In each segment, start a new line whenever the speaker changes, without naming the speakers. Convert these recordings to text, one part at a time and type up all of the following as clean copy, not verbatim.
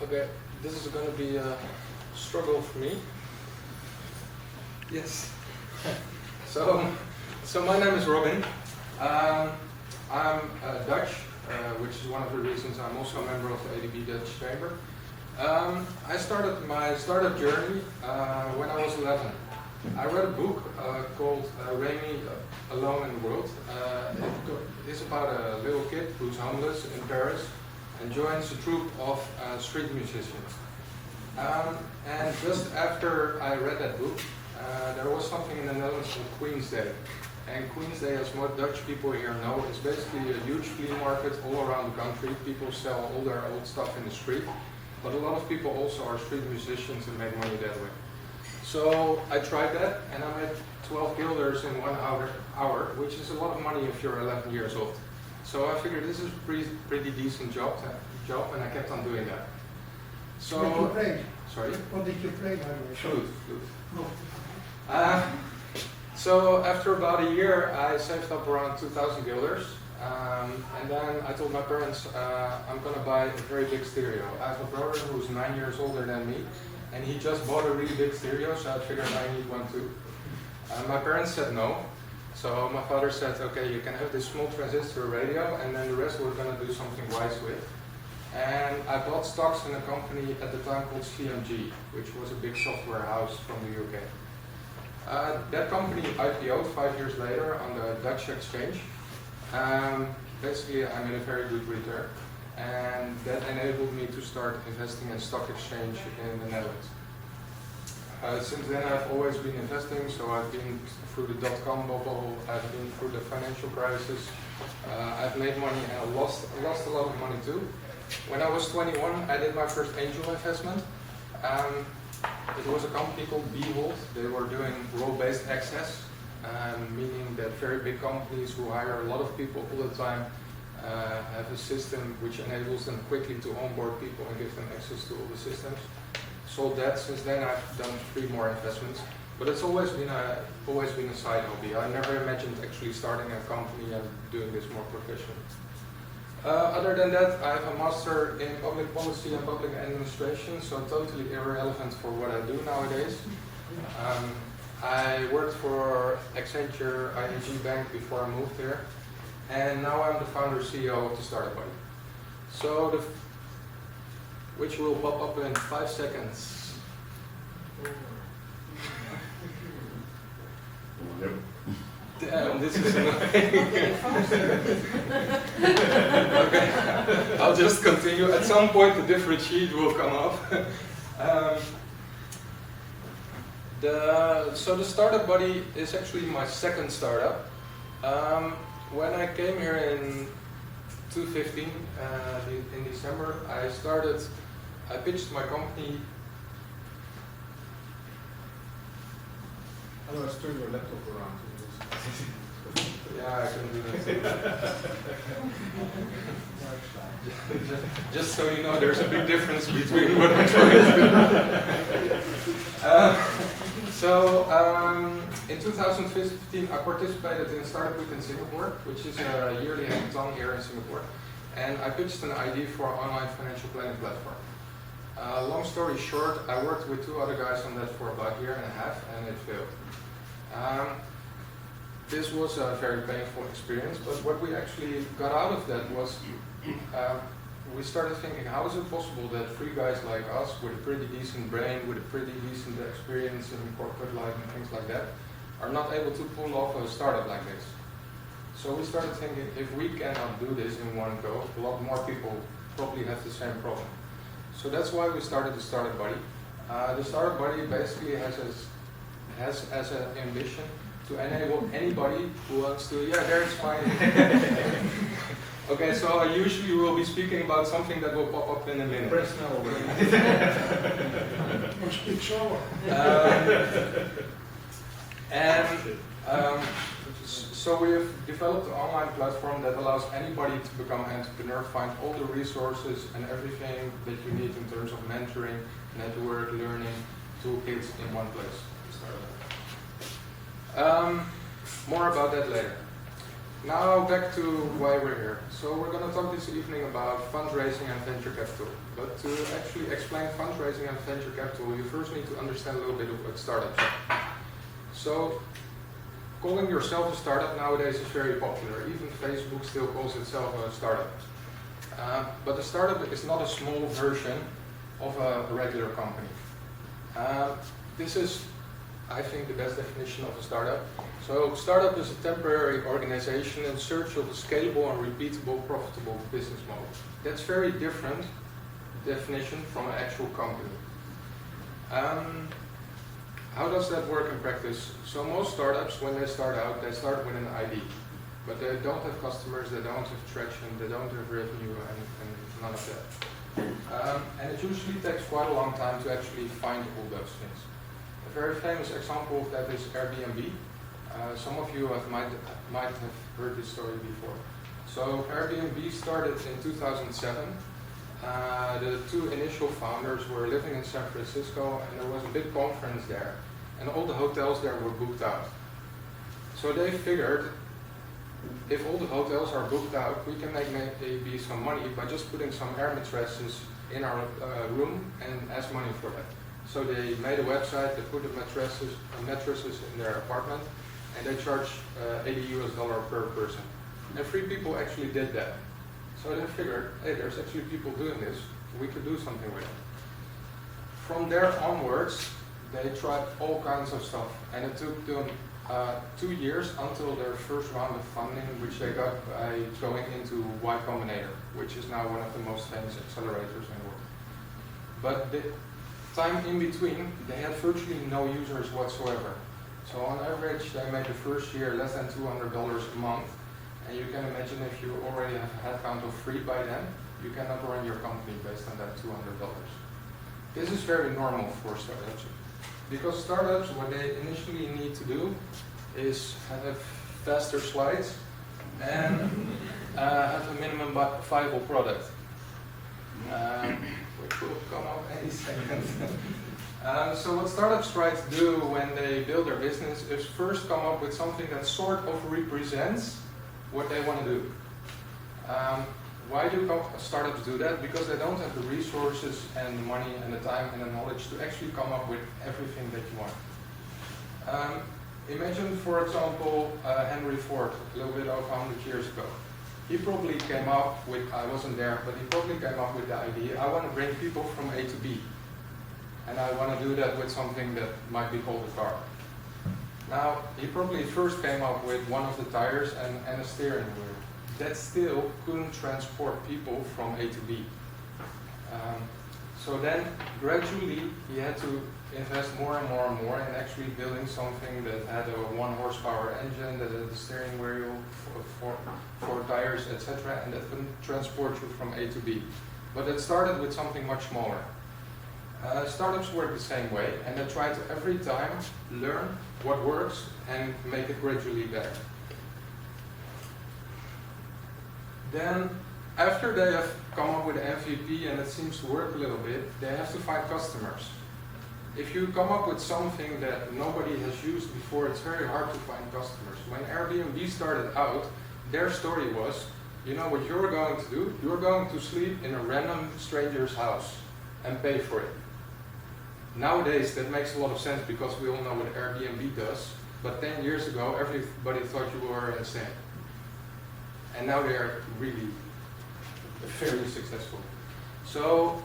Okay, this is going to be a struggle for me. Yes. So my name is Robin. I'm Dutch, which is one of the reasons I'm also a member of the ADB Dutch Chamber. I started my startup journey when I was 11. I read a book called Remy Alone in the World. It's about a little kid who's homeless in Paris and joins a troupe of street musicians. And just after I read that book, there was something in the Netherlands called Queen's Day. And Queen's Day, as most Dutch people here know, is basically a huge flea market all around the country. People sell all their old stuff in the street, but a lot of people also are street musicians and make money that way. So I tried that, and I made 12 guilders in 1 hour, which is a lot of money if you're 11 years old. So I figured this is a pretty decent job, and I kept on doing that. So,
what did you play?
Sorry?
What did you play, by the way?
Flute.
No.
So after about a year, I saved up around 2,000 guilders, and then I told my parents I'm going to buy a very big stereo. I have a brother who's 9 years older than me, and he just bought a really big stereo, so I figured I need one too. My parents said no, so my father said, okay, you can have this small transistor radio, and then the rest we're going to do something wise with. And I bought stocks in a company at the time called CMG, which was a big software house from the UK. That company IPO'd 5 years later on the Dutch exchange. Basically, I made a very good return, and that enabled me to start investing in stock exchange in the Netherlands. Since then, I've always been investing, so I've been through the dot-com bubble, I've been through the financial crisis, I've made money and I lost a lot of money too. When I was 21, I did my first angel investment. It was a company called Behold. They were doing role-based access, meaning that very big companies who hire a lot of people all the time have a system which enables them quickly to onboard people and give them access to all the systems. Sold that. Since then, I've done 3 more investments, but it's always been a side hobby. I never imagined actually starting a company and doing this more professionally. Other than that, I have a master in public policy and public administration, so totally irrelevant for what I do nowadays. I worked for Accenture, ING Bank before I moved here, and now I'm the founder CEO of the Startup Buddy. So, which will pop up in 5 seconds. Damn, this is annoying. Okay, I'll just continue. At some point, a different sheet will come up. So the Startup Buddy is actually my second startup. When I came here in 2015, in December, I pitched my company.
Otherwise, turn your laptop around.
Yeah, I can do that. Just so you know, there's a big difference between what I'm trying to do. In 2015, I participated in Startup Week in Singapore, which is a yearly hackathon here in Singapore, and I pitched an idea for an online financial planning platform. Long story short, I worked with 2 other guys on that for about a year and a half, and it failed. This was a very painful experience, but what we actually got out of that was we started thinking, how is it possible that 3 guys like us with a pretty decent brain, with a pretty decent experience in corporate life and things like that, are not able to pull off a startup like this. So we started thinking, if we cannot do this in one go, a lot more people probably have the same problem. So that's why we started the Startup Buddy. The Startup Buddy basically has as an ambition to enable anybody who wants to, yeah, there's my... Okay, so I usually will be speaking about something that will pop up in a minute.
Press now.
Or speak slower.
So we have developed an online platform that allows anybody to become an entrepreneur, find all the resources and everything that you need in terms of mentoring, network, learning, toolkits in one place. More about that later. Now back to why we're here. So we're going to talk this evening about fundraising and venture capital. But to actually explain fundraising and venture capital, you first need to understand a little bit of what startups are. So calling yourself a startup nowadays is very popular. Even Facebook still calls itself a startup. But a startup is not a small version of a regular company. This is, I think, the best definition of a startup. So startup is a temporary organization in search of a scalable and repeatable, profitable business model. That's very different definition from an actual company. How does that work in practice? So most startups, when they start out, they start with an ID. But they don't have customers, they don't have traction, they don't have revenue, and none of that. And it usually takes quite a long time to actually find all those things. A very famous example of that is Airbnb. Some of you might have heard this story before. So Airbnb started in 2007. The two initial founders were living in San Francisco, and there was a big conference there, and all the hotels there were booked out. So they figured, if all the hotels are booked out, we can make maybe some money by just putting some air mattresses in our room and ask money for that. So they made a website, they put the mattresses in their apartment, and they charged $80 per person. And 3 people actually did that. So they figured, hey, there's actually people doing this, we could do something with it. From there onwards, they tried all kinds of stuff, and it took them 2 years until their first round of funding, which they got by going into Y Combinator, which is now one of the most famous accelerators in the world. But the time in between, they had virtually no users whatsoever. So on average, they made the first year less than $200 a month. And you can imagine if you already have a headcount of 3 by then, you cannot run your company based on that $200. This is very normal for startups. Because startups, what they initially need to do is have faster slides and have a minimum viable product, which will come up any second. So what startups try to do when they build their business is first come up with something that sort of represents what they want to do. Why do startups do that? Because they don't have the resources and the money and the time and the knowledge to actually come up with everything that you want. Imagine, for example, Henry Ford, a little bit over 100 years ago. He probably came up with, I wasn't there, but he probably came up with the idea, I want to bring people from A to B. And I want to do that with something that might be called a car. Now, he probably first came up with one of the tires and a steering wheel. That still couldn't transport people from A to B. So then, gradually, he had to invest more and more and more in actually building something that had a 1 horsepower engine, that had a steering wheel, 4 tires, etc., and that couldn't transport you from A to B. But it started with something much smaller. Startups work the same way, and they try to every time learn what works and make it gradually better. Then, after they have come up with an MVP and it seems to work a little bit, they have to find customers. If you come up with something that nobody has used before, it's very hard to find customers. When Airbnb started out, their story was, you know what you're going to do? You're going to sleep in a random stranger's house and pay for it. Nowadays, that makes a lot of sense because we all know what Airbnb does, but 10 years ago, everybody thought you were insane. And now they are really very successful. So,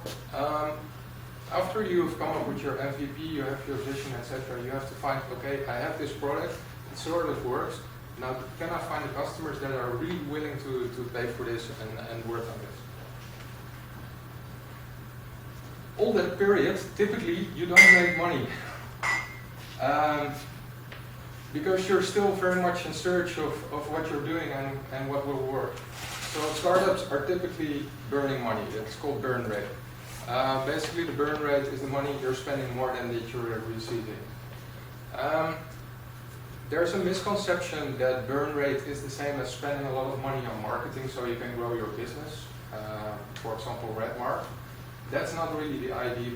after you've come up with your MVP, you have your vision, etc., you have to find, okay, I have this product, it sort of works, now can I find the customers that are really willing to pay for this and work on this? All that period, typically, you don't make money. Because you're still very much in search of what you're doing and what will work. So startups are typically burning money. It's called burn rate. Basically, the burn rate is the money you're spending more than that you're receiving. There's a misconception that burn rate is the same as spending a lot of money on marketing so you can grow your business. For example, Redmark. That's not really the idea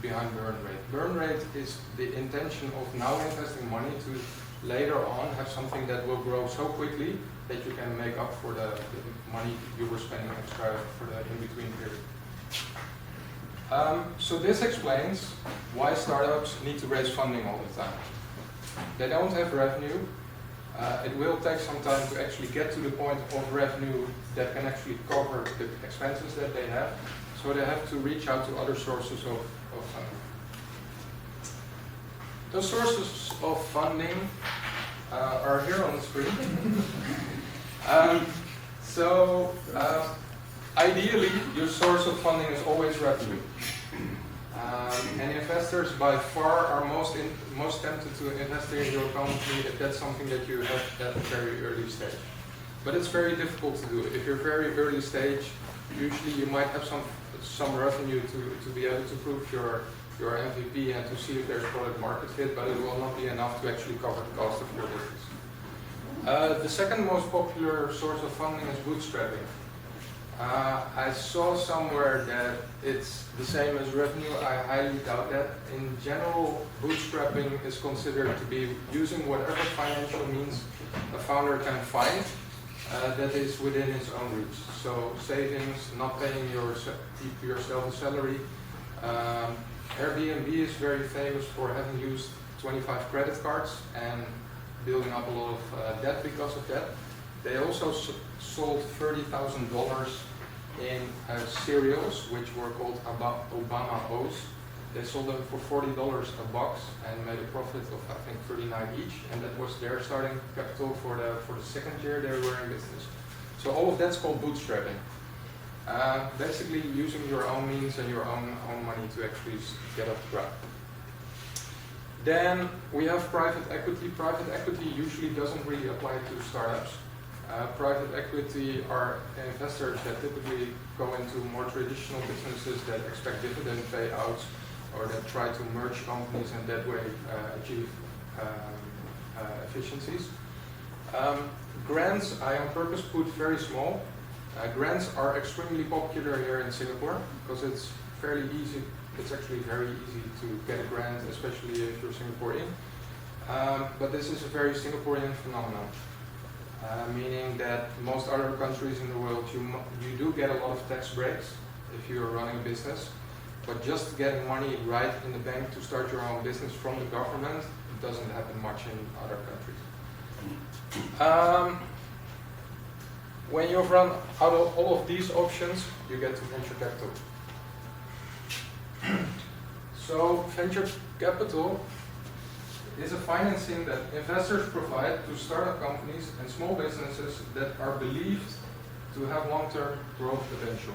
behind burn rate. Burn rate is the intention of now investing money to later on have something that will grow so quickly that you can make up for the money you were spending extra for the in-between period. So this explains why startups need to raise funding all the time. They don't have revenue. It will take some time to actually get to the point of revenue that can actually cover the expenses that they have. So they have to reach out to other sources of funding. Those sources of funding are here on the screen. Ideally, your source of funding is always revenue. And investors by far are most tempted to invest in your company if that's something that you have at a very early stage. But it's very difficult to do. If you're very early stage, usually you might have some revenue to be able to prove your MVP and to see if there's product market fit, but it will not be enough to actually cover the cost of your business. The second most popular source of funding is bootstrapping. I saw somewhere that it's the same as revenue. I highly doubt that. In general, bootstrapping is considered to be using whatever financial means a founder can find that is within his own reach. So savings, not paying yourself a salary. Airbnb is very famous for having used 25 credit cards and building up a lot of debt because of that. They also sold $30,000 in cereals, which were called Obama O's. They sold them for $40 a box and made a profit of I think 39 each, and that was their starting capital for the second year they were in business. So all of that's called bootstrapping. Basically using your own means and your own money to actually get off the ground. Then we have private equity. Private equity usually doesn't really apply to startups. Private equity are investors that typically go into more traditional businesses that expect dividend payouts or that try to merge companies and that way achieve efficiencies. Grants, I on purpose put very small. Grants are extremely popular here in Singapore because it's fairly easy. It's actually very easy to get a grant, especially if you're Singaporean. But this is a very Singaporean phenomenon. Meaning that most other countries in the world, you do get a lot of tax breaks if you are running a business, but just getting money right in the bank to start your own business from the government doesn't happen much in other countries. When you've run out of all of these options, you get to venture capital. So venture capital is a financing that investors provide to startup companies and small businesses that are believed to have long-term growth potential.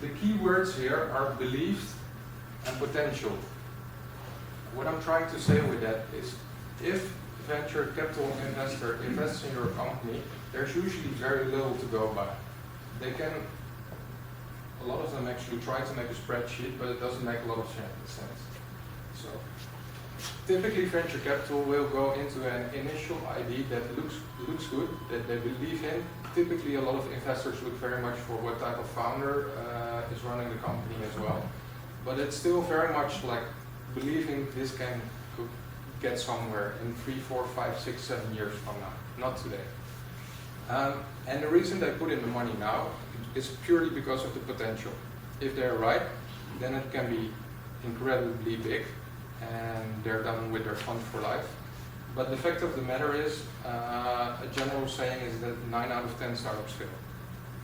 The key words here are believed and potential. What I'm trying to say with that is, if a venture capital investor invests in your company, there's usually very little to go by. A lot of them actually try to make a spreadsheet, but it doesn't make a lot of sense. So typically venture capital will go into an initial idea that looks good, that they believe in. Typically a lot of investors look very much for what type of founder is running the company as well. But it's still very much like believing this can get somewhere in 3, 4, 5, 6, 7 years from now, not today. And the reason they put in the money now is purely because of the potential. If they're right, then it can be incredibly big and they're done with their fund for life. But the fact of the matter is, a general saying is that 9 out of 10 startups fail.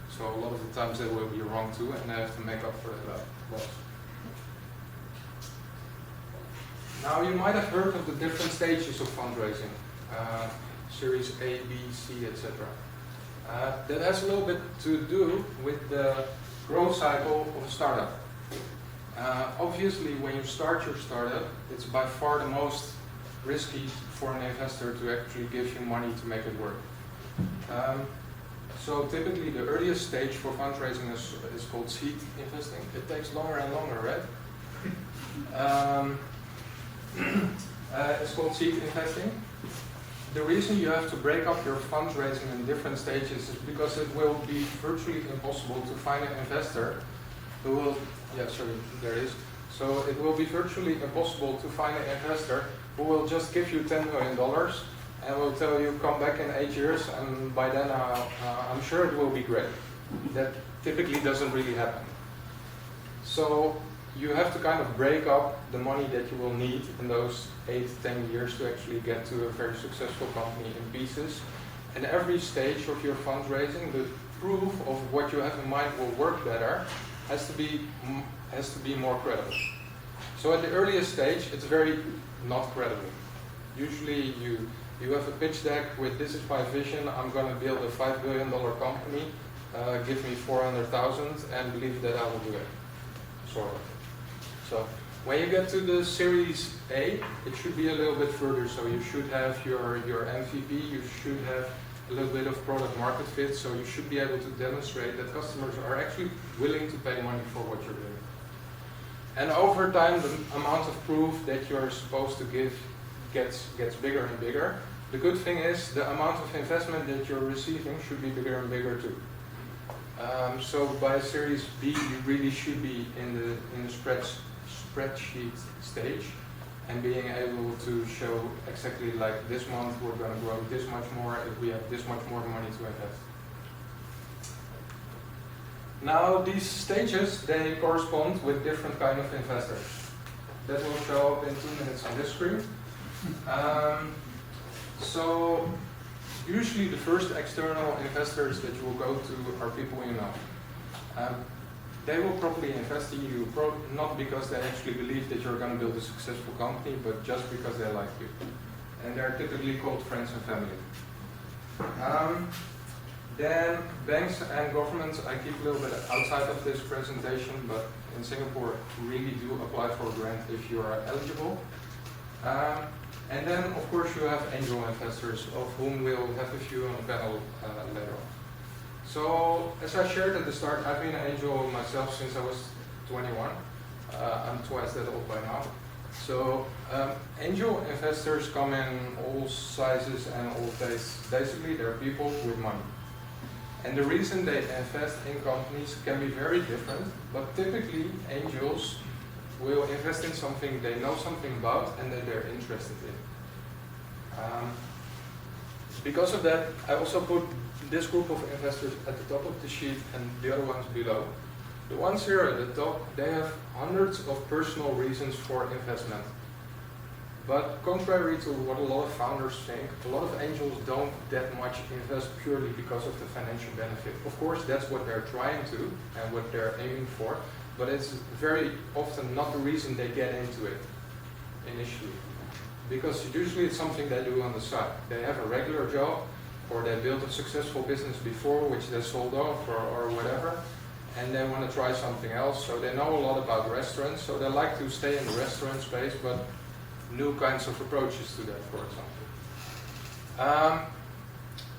So a lot of the times they will be wrong too, and they have to make up for that loss. Now you might have heard of the different stages of fundraising, Series A, B, C, etc. That has a little bit to do with the growth cycle of a startup. Obviously, when you start your startup, it's by far the most risky for an investor to actually give you money to make it work. So typically the earliest stage for fundraising is called seed investing. It takes longer and longer, right? It's called seed investing. The reason you have to break up your fundraising in different stages is because it will be virtually impossible to find an investor who will, So it will be virtually impossible to find an investor who will just give you $10 million and will tell you come back in 8 years and by then I'm sure it will be great. That typically doesn't really happen. So you have to kind of break up the money that you will need in those 8-10 years to actually get to a very successful company in pieces. And every stage of your fundraising, the proof of what you have in mind will work better has to be more credible. So at the earliest stage, it's very not credible. Usually you have a pitch deck with this is my vision, I'm going to build a $5 billion company, give me 400,000 and believe that I will do it, sort of. So when you get to the Series A, it should be a little bit further. So you should have your MVP, you should have a little bit of product market fit, so you should be able to demonstrate that customers are actually willing to pay money for what you're doing. And over time, the amount of proof that you're supposed to give gets bigger and bigger. The good thing is the amount of investment that you're receiving should be bigger and bigger too. So by Series B, you really should be in the spreadsheet stage and being able to show exactly like this month we're going to grow this much more if we have this much more money to invest. Now these stages, they correspond with different kind of investors. That will show up in 2 minutes on this screen. So usually the first external investors that you will go to are people you know. They will probably invest in you, not because they actually believe that you're going to build a successful company, but just because they like you. And they're typically called friends and family. Then banks and governments, I keep a little bit outside of this presentation, but in Singapore really do apply for a grant if you are eligible. And then of course you have angel investors, of whom we'll have a few on the panel later on. So, as I shared at the start, I've been an angel myself since I was 21. I'm twice that old by now. So, angel investors come in all sizes and all tastes. Basically, they're people with money. And the reason they invest in companies can be very different, but typically angels will invest in something they know something about and that they're interested in. Because of that, I also put this group of investors at the top of the sheet and the other ones below. The ones here at the top, they have hundreds of personal reasons for investment. But contrary to what a lot of founders think, a lot of angels don't that much invest purely because of the financial benefit. Of course, that's what they're trying to and what they're aiming for, but it's very often not the reason they get into it initially. Because usually it's something they do on the side. They have a regular job, or they built a successful business before which they sold off or whatever, and they want to try something else. So they know a lot about restaurants, so they like to stay in the restaurant space, but new kinds of approaches to that, for example.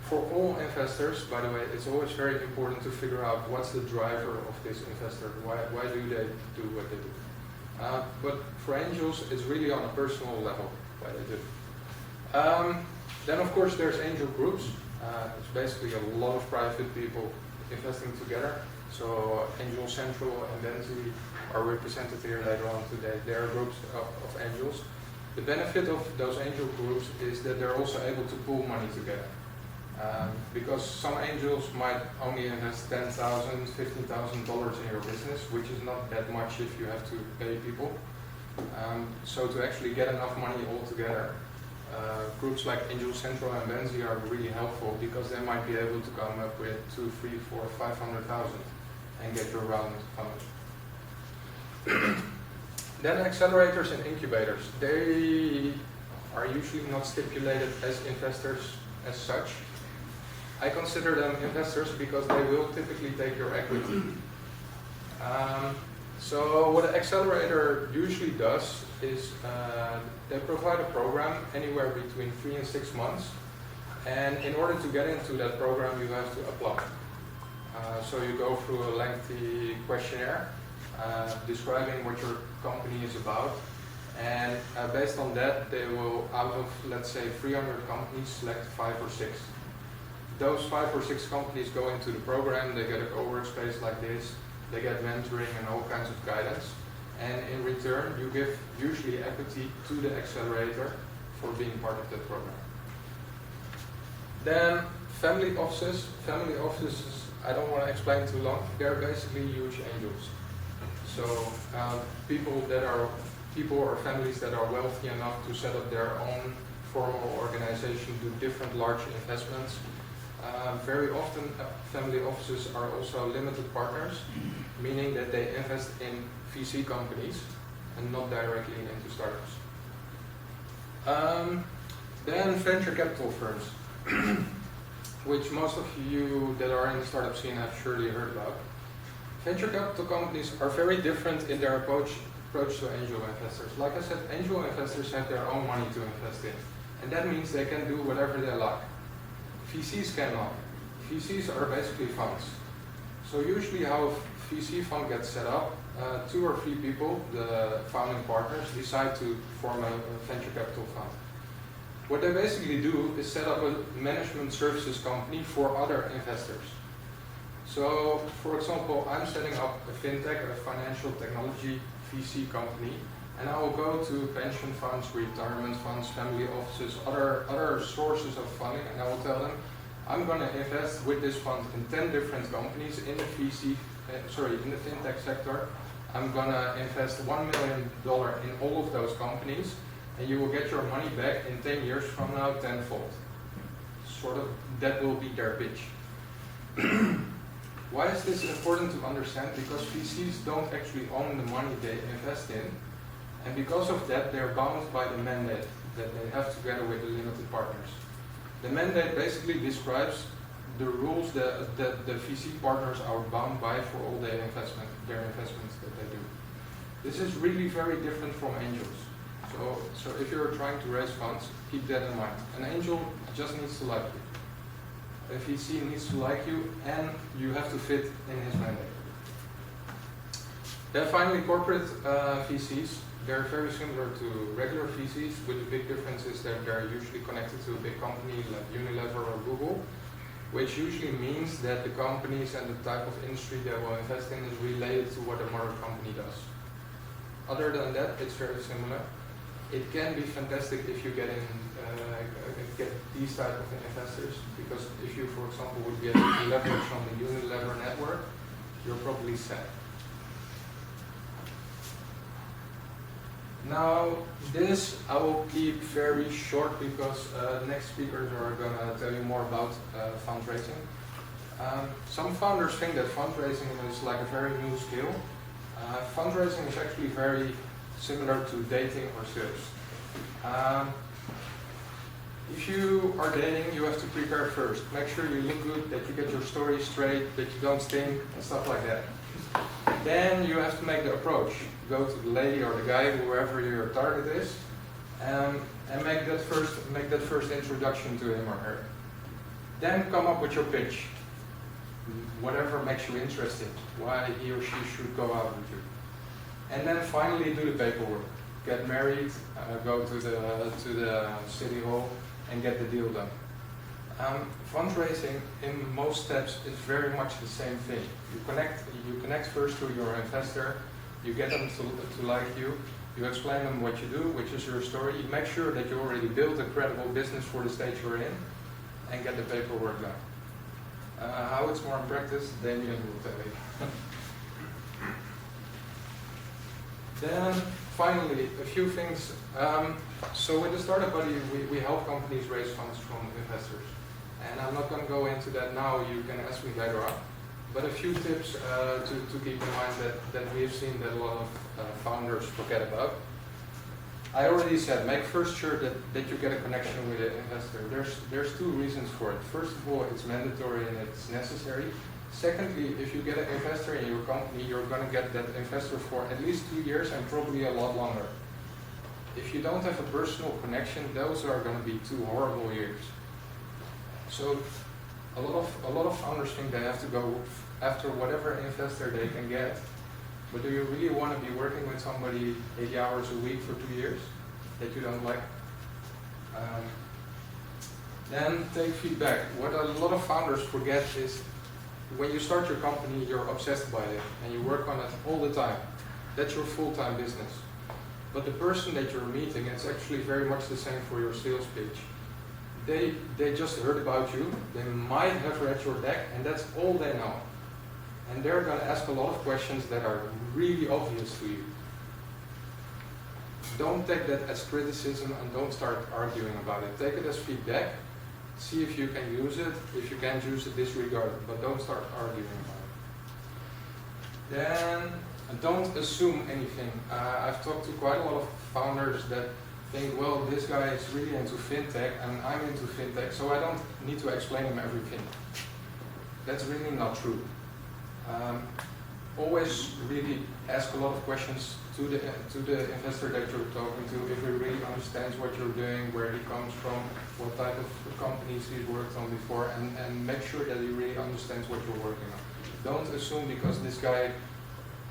For all investors, by the way, it's always very important to figure out what's the driver of this investor. Why do they do what they do? But for angels, it's really on a personal level why they do. Then of course there's angel groups. It's basically a lot of private people investing together. So Angel Central and Benzi are represented here later on today. They are groups of angels. The benefit of those angel groups is that they're also able to pool money together. Because some angels might only invest $10,000, $15,000 in your business, which is not that much if you have to pay people. So to actually get enough money all together, groups like Angel Central and Benzi are really helpful because they might be able to come up with 2, 3, 4, 500,000 and get your round funded. Then accelerators and incubators. They are usually not stipulated as investors as such. I consider them investors because they will typically take your equity. So what an accelerator usually does is they provide a program anywhere between 3 and 6 months, and in order to get into that program you have to apply. So you go through a lengthy questionnaire describing what your company is about, and based on that they will, out of let's say 300 companies, select 5 or 6. Those 5 or 6 companies go into the program, they get a co-work space like this, they get mentoring and all kinds of guidance, and in return you give usually equity to the accelerator for being part of that program. Then family offices. Family offices, I don't want to explain too long. They're basically huge angels. So people or families that are wealthy enough to set up their own formal organization, do different large investments. Very often family offices are also limited partners, meaning that they invest in VC companies and not directly into startups. Then venture capital firms, which most of you that are in the startup scene have surely heard about. Venture capital companies are very different in their approach to angel investors. Like I said, angel investors have their own money to invest in, and that means they can do whatever they like. VCs cannot. VCs are basically funds. So usually how a VC fund gets set up, 2 or 3 people, the founding partners, decide to form a venture capital fund. What they basically do is set up a management services company for other investors. So, for example, I'm setting up a fintech, a financial technology VC company, and I will go to pension funds, retirement funds, family offices, other sources of funding, and I will tell them, I'm going to invest with this fund in 10 different companies in the in the fintech sector. I'm going to invest $1 million in all of those companies, and you will get your money back in 10 years from now tenfold. Sort of, that will be their pitch. Why is this important to understand? Because VCs don't actually own the money they invest in, and because of that they're bound by the mandate that they have together with the limited partners. The mandate basically describes the rules that the VC partners are bound by for all their investments that they do. This is really very different from angels. So if you're trying to raise funds, keep that in mind. An angel just needs to like you. A VC needs to like you, and you have to fit in his mandate. Then finally, corporate VCs. They're very similar to regular VCs, with the big difference is that they're usually connected to a big company like Unilever or Google, which usually means that the companies and the type of industry they will invest in is related to what the mother company does. Other than that, it's very similar. It can be fantastic if you get these type of investors, because if you, for example, would get leverage on the Unilever network, you're probably set. Now, this I will keep very short because the next speakers are going to tell you more about fundraising. Some founders think that fundraising is like a very new skill. Fundraising is actually very similar to dating or sales. If you are dating, you have to prepare first. Make sure you look good, that you get your story straight, that you don't stink, and stuff like that. Then you have to make the approach. Go to the lady or the guy, whoever your target is, and make that first introduction to him or her. Then come up with your pitch. Whatever makes you interested, why he or she should go out with you. And then finally do the paperwork. Get married, go to the city hall, and get the deal done. Fundraising in most steps is very much the same thing. You connect first to your investor, you get them to like you, you explain them what you do, which is your story, you make sure that you already built a credible business for the stage you're in, and get the paperwork done. How it's more in practice, Damien will tell you. Then finally, a few things. So with the Startup Buddy, we help companies raise funds from investors. And I'm not going to go into that now, you can ask me later on. But a few tips to keep in mind that we have seen that a lot of founders forget about. I already said, make first sure that you get a connection with the investor. There's 2 reasons for it. First of all, it's mandatory and it's necessary. Secondly, if you get an investor in your company, you're going to get that investor for at least 2 years and probably a lot longer. If you don't have a personal connection, those are going to be 2 horrible years. So a lot of founders think they have to go after whatever investor they can get. But do you really want to be working with somebody 80 hours a week for 2 years that you don't like? Then take feedback. What a lot of founders forget is when you start your company, you're obsessed by it and you work on it all the time. That's your full-time business. But the person that you're meeting, it's actually very much the same for your sales pitch. They just heard about you, they might have read your deck, and that's all they know. And they're going to ask a lot of questions that are really obvious to you. Don't take that as criticism and don't start arguing about it. Take it as feedback, see if you can use it. If you can't use it, disregard it, but don't start arguing about it. Then don't assume anything. I've talked to quite a lot of founders that think, well, this guy is really into fintech and I'm into fintech, so I don't need to explain him everything. That's really not true. Always really ask a lot of questions to the investor that you're talking to, if he really understands what you're doing, where he comes from, what type of companies he's worked on before, and make sure that he really understands what you're working on. Don't assume because this guy,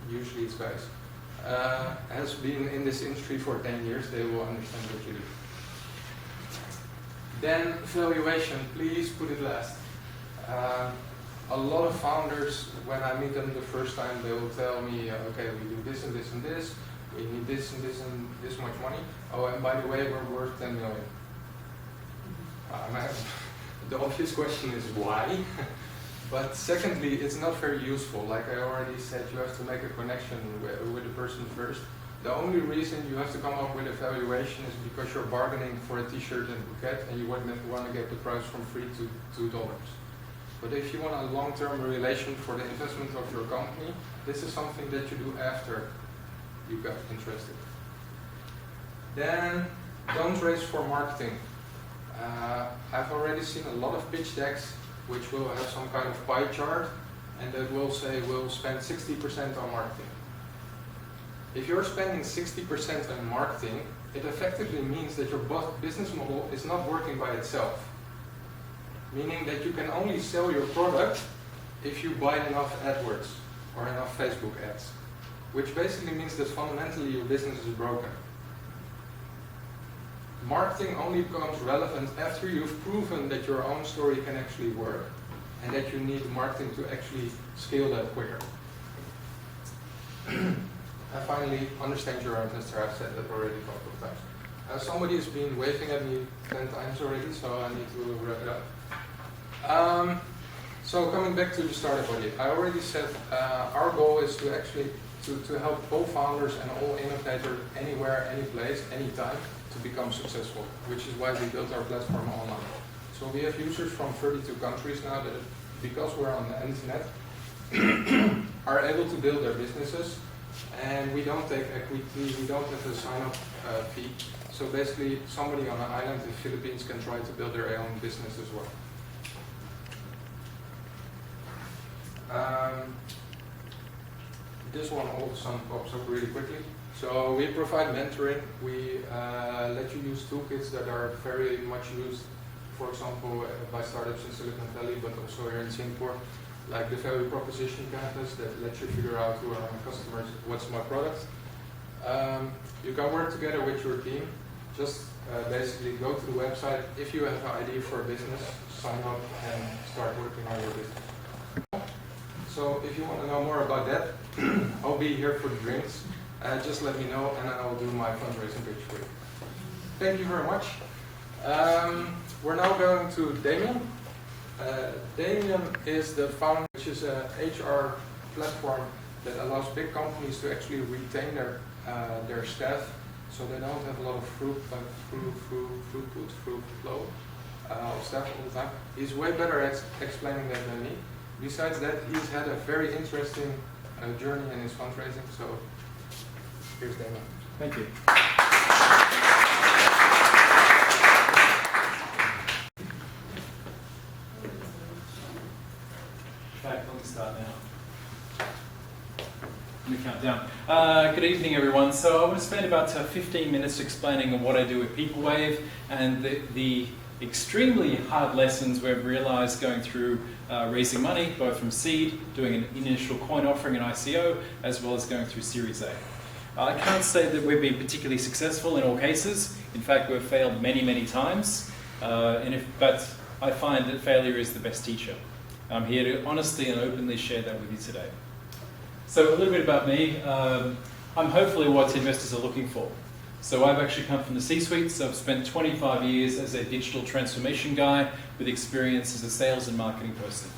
usually it's guys, has been in this industry for 10 years, they will understand what you do. Then valuation, please put it last. A lot of founders, when I meet them the first time, they will tell me, okay, we do this and this and this, we need this and this and this much money. Oh, and by the way, we're worth 10 million. The obvious question is why? But secondly, it's not very useful. Like I already said, you have to make a connection with the person first. The only reason you have to come up with a valuation is because you're bargaining for a t-shirt and bouquet and you want to get the price from $3 to $2. But if you want a long-term relation for the investment of your company, this is something that you do after you got interested. Then don't raise for marketing. I've already seen a lot of pitch decks which will have some kind of pie chart and that will say we'll spend 60% on marketing. If you're spending 60% on marketing, it effectively means that your business model is not working by itself. Meaning that you can only sell your product if you buy enough AdWords or enough Facebook ads. Which basically means that fundamentally your business is broken. Marketing only becomes relevant after you've proven that your own story can actually work and that you need marketing to actually scale that quicker. And finally, understand your investor. I've said that already a couple of times. Somebody has been waving at me 10 times already, so I need to wrap it up. So coming back to the startup idea, I already said our goal is to actually to help all founders and all innovators anywhere, any place, anytime to become successful, which is why we built our platform online. So we have users from 32 countries now that, because we're on the internet, are able to build their businesses, and we don't take equity, we don't have a sign-up fee. So basically, somebody on an island in the Philippines can try to build their own business as well. This one also pops up really quickly. So we provide mentoring. We let you use toolkits that are very much used, for example, by startups in Silicon Valley, but also here in Singapore, like the value proposition canvas that lets you figure out who are my customers, what's my product. You can work together with your team. Just basically go to the website. If you have an idea for a business, sign up and start working on your business. So if you want to know more about that, I'll be here for the drinks. Just let me know and I'll do my fundraising pitch for you. Thank you very much. We're now going to Damien. Damien is the founder, which is an HR platform that allows big companies to actually retain their staff, so they don't have a lot of fruit flow of staff all the time. He's way better at explaining that than me. Besides that, he's had a very interesting journey in his fundraising. So here's Damien.
Thank you. Okay, let me start now. Let me count down. Good evening, everyone. So I want to spend about 15 minutes explaining what I do at weve and the extremely hard lessons we've realized going through raising money, both from seed, doing an initial coin offering and ICO, as well as going through Series A. I can't say that we've been particularly successful in all cases. In fact, we've failed many, many times. But I find that failure is the best teacher. I'm here to honestly and openly share that with you today. So a little bit about me. I'm hopefully what investors are looking for. So I've actually come from the C-suite, so I've spent 25 years as a digital transformation guy with experience as a sales and marketing person.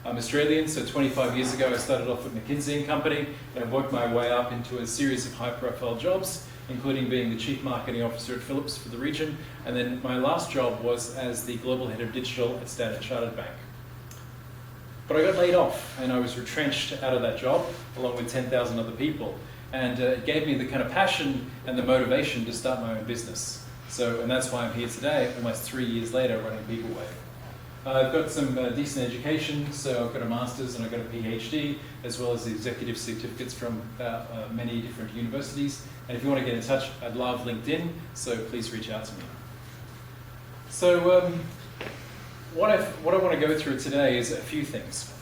I'm Australian, so 25 years ago I started off at McKinsey & Company and I've worked my way up into a series of high-profile jobs, including being the Chief Marketing Officer at Philips for the region, and then my last job was as the Global Head of Digital at Standard Chartered Bank. But I got laid off and I was retrenched out of that job along with 10,000 other people. And it gave me the kind of passion and the motivation to start my own business. And that's why I'm here today, almost 3 years later, running PeopleWave. I've got some decent education, so I've got a master's and I've got a PhD, as well as the executive certificates from many different universities. And if you want to get in touch, I'd love LinkedIn, so please reach out to me. So what I want to go through today is a few things.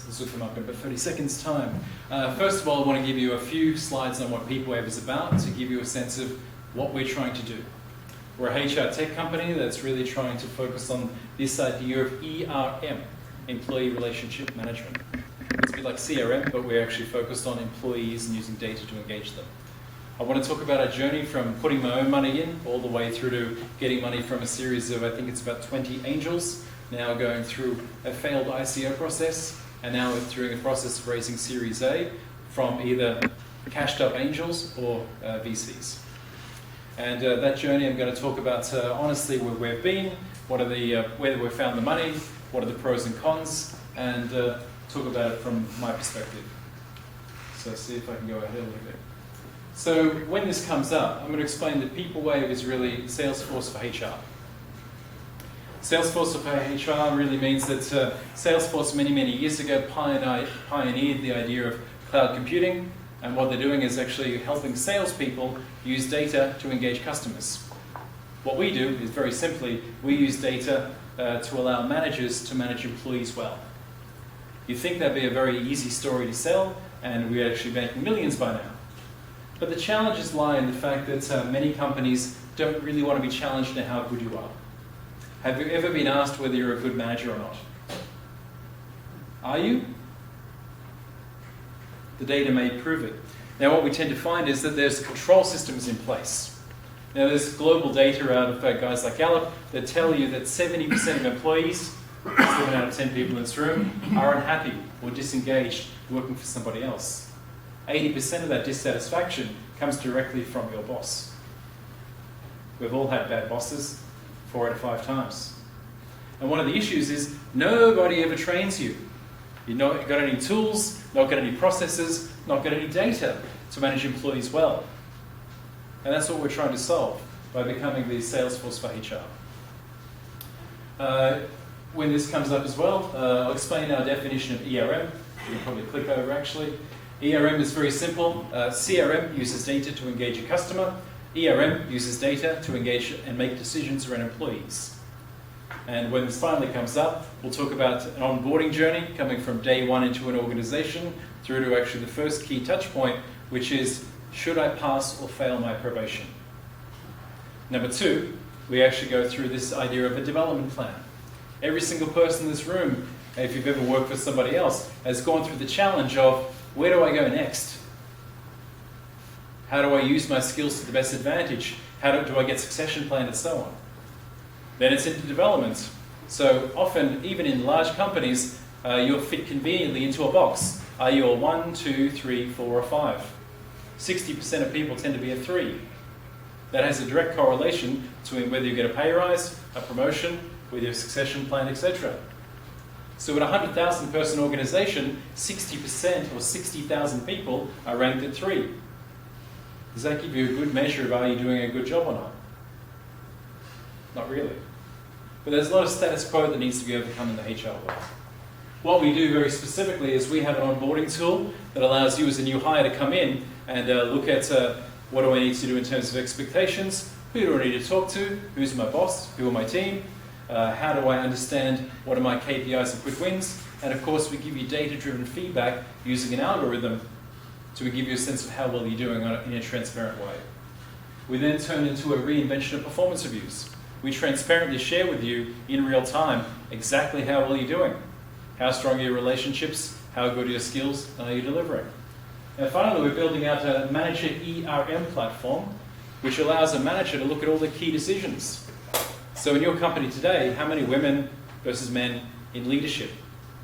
This will come up in about 30 seconds time. First of all, I want to give you a few slides on what PeopleWave is about to give you a sense of what we're trying to do. We're a HR tech company that's really trying to focus on this idea of ERM, Employee Relationship Management. It's a bit like CRM, but we're actually focused on employees and using data to engage them. I want to talk about our journey from putting my own money in all the way through to getting money from a series of, I think it's about 20 angels, now going through a failed ICO process, and now through a process of raising Series A from either cashed up angels or VCs. And that journey I'm going to talk about honestly where we've been, what are the, where we've found the money, what are the pros and cons, and talk about it from my perspective. So see if I can go ahead a little bit. So when this comes up, I'm going to explain that PeopleWave is really Salesforce for HR. Salesforce for HR really means that Salesforce many, many years ago pioneered the idea of cloud computing, and what they're doing is actually helping salespeople use data to engage customers. What we do is very simply, we use data to allow managers to manage employees well. You'd think that'd be a very easy story to sell, and we're actually making millions by now. But the challenges lie in the fact that many companies don't really want to be challenged in how good you are. Have you ever been asked whether you're a good manager or not? Are you? The data may prove it. Now what we tend to find is that there's control systems in place. Now there's global data out of guys like Gallup that tell you that 70% of employees, 7 out of 10 people in this room, are unhappy or disengaged working for somebody else. 80% of that dissatisfaction comes directly from your boss. We've all had bad bosses 4 out of 5 times. And one of the issues is nobody ever trains you. You've not got any tools, not got any processes, not got any data to manage employees well. And that's what we're trying to solve by becoming the Salesforce for HR. When this comes up as well, I'll explain our definition of ERM. You can probably click over actually. ERM is very simple. CRM uses data to engage a customer. ERM uses data to engage and make decisions around employees. And when this finally comes up, we'll talk about an onboarding journey coming from day one into an organization through to actually the first key touch point, which is, should I pass or fail my probation? Number 2, we actually go through this idea of a development plan. Every single person in this room, if you've ever worked with somebody else, has gone through the challenge of, where do I go next? How do I use my skills to the best advantage? How do I get succession plan and so on? Then it's into development. So often, even in large companies, you're fit conveniently into a box. Are you a 1, 2, 3, 4, or 5? 60% of people tend to be a 3. That has a direct correlation between whether you get a pay rise, a promotion, with your succession plan, etc. So in a 100,000 person organization, 60% or 60,000 people are ranked at 3. Does that give you a good measure of are you doing a good job or not? Not really. But there's a lot of status quo that needs to be overcome in the HR world. What we do very specifically is we have an onboarding tool that allows you as a new hire to come in and look at what do I need to do in terms of expectations, who do I need to talk to, who's my boss, who are my team, how do I understand what are my KPIs and quick wins, and of course we give you data-driven feedback using an algorithm to give you a sense of how well you're doing in a transparent way. We then turn into a reinvention of performance reviews. We transparently share with you in real time exactly how well you're doing, how strong are your relationships, how good are your skills, and are you delivering? And finally, we're building out a manager ERM platform, which allows a manager to look at all the key decisions. So in your company today, how many women versus men in leadership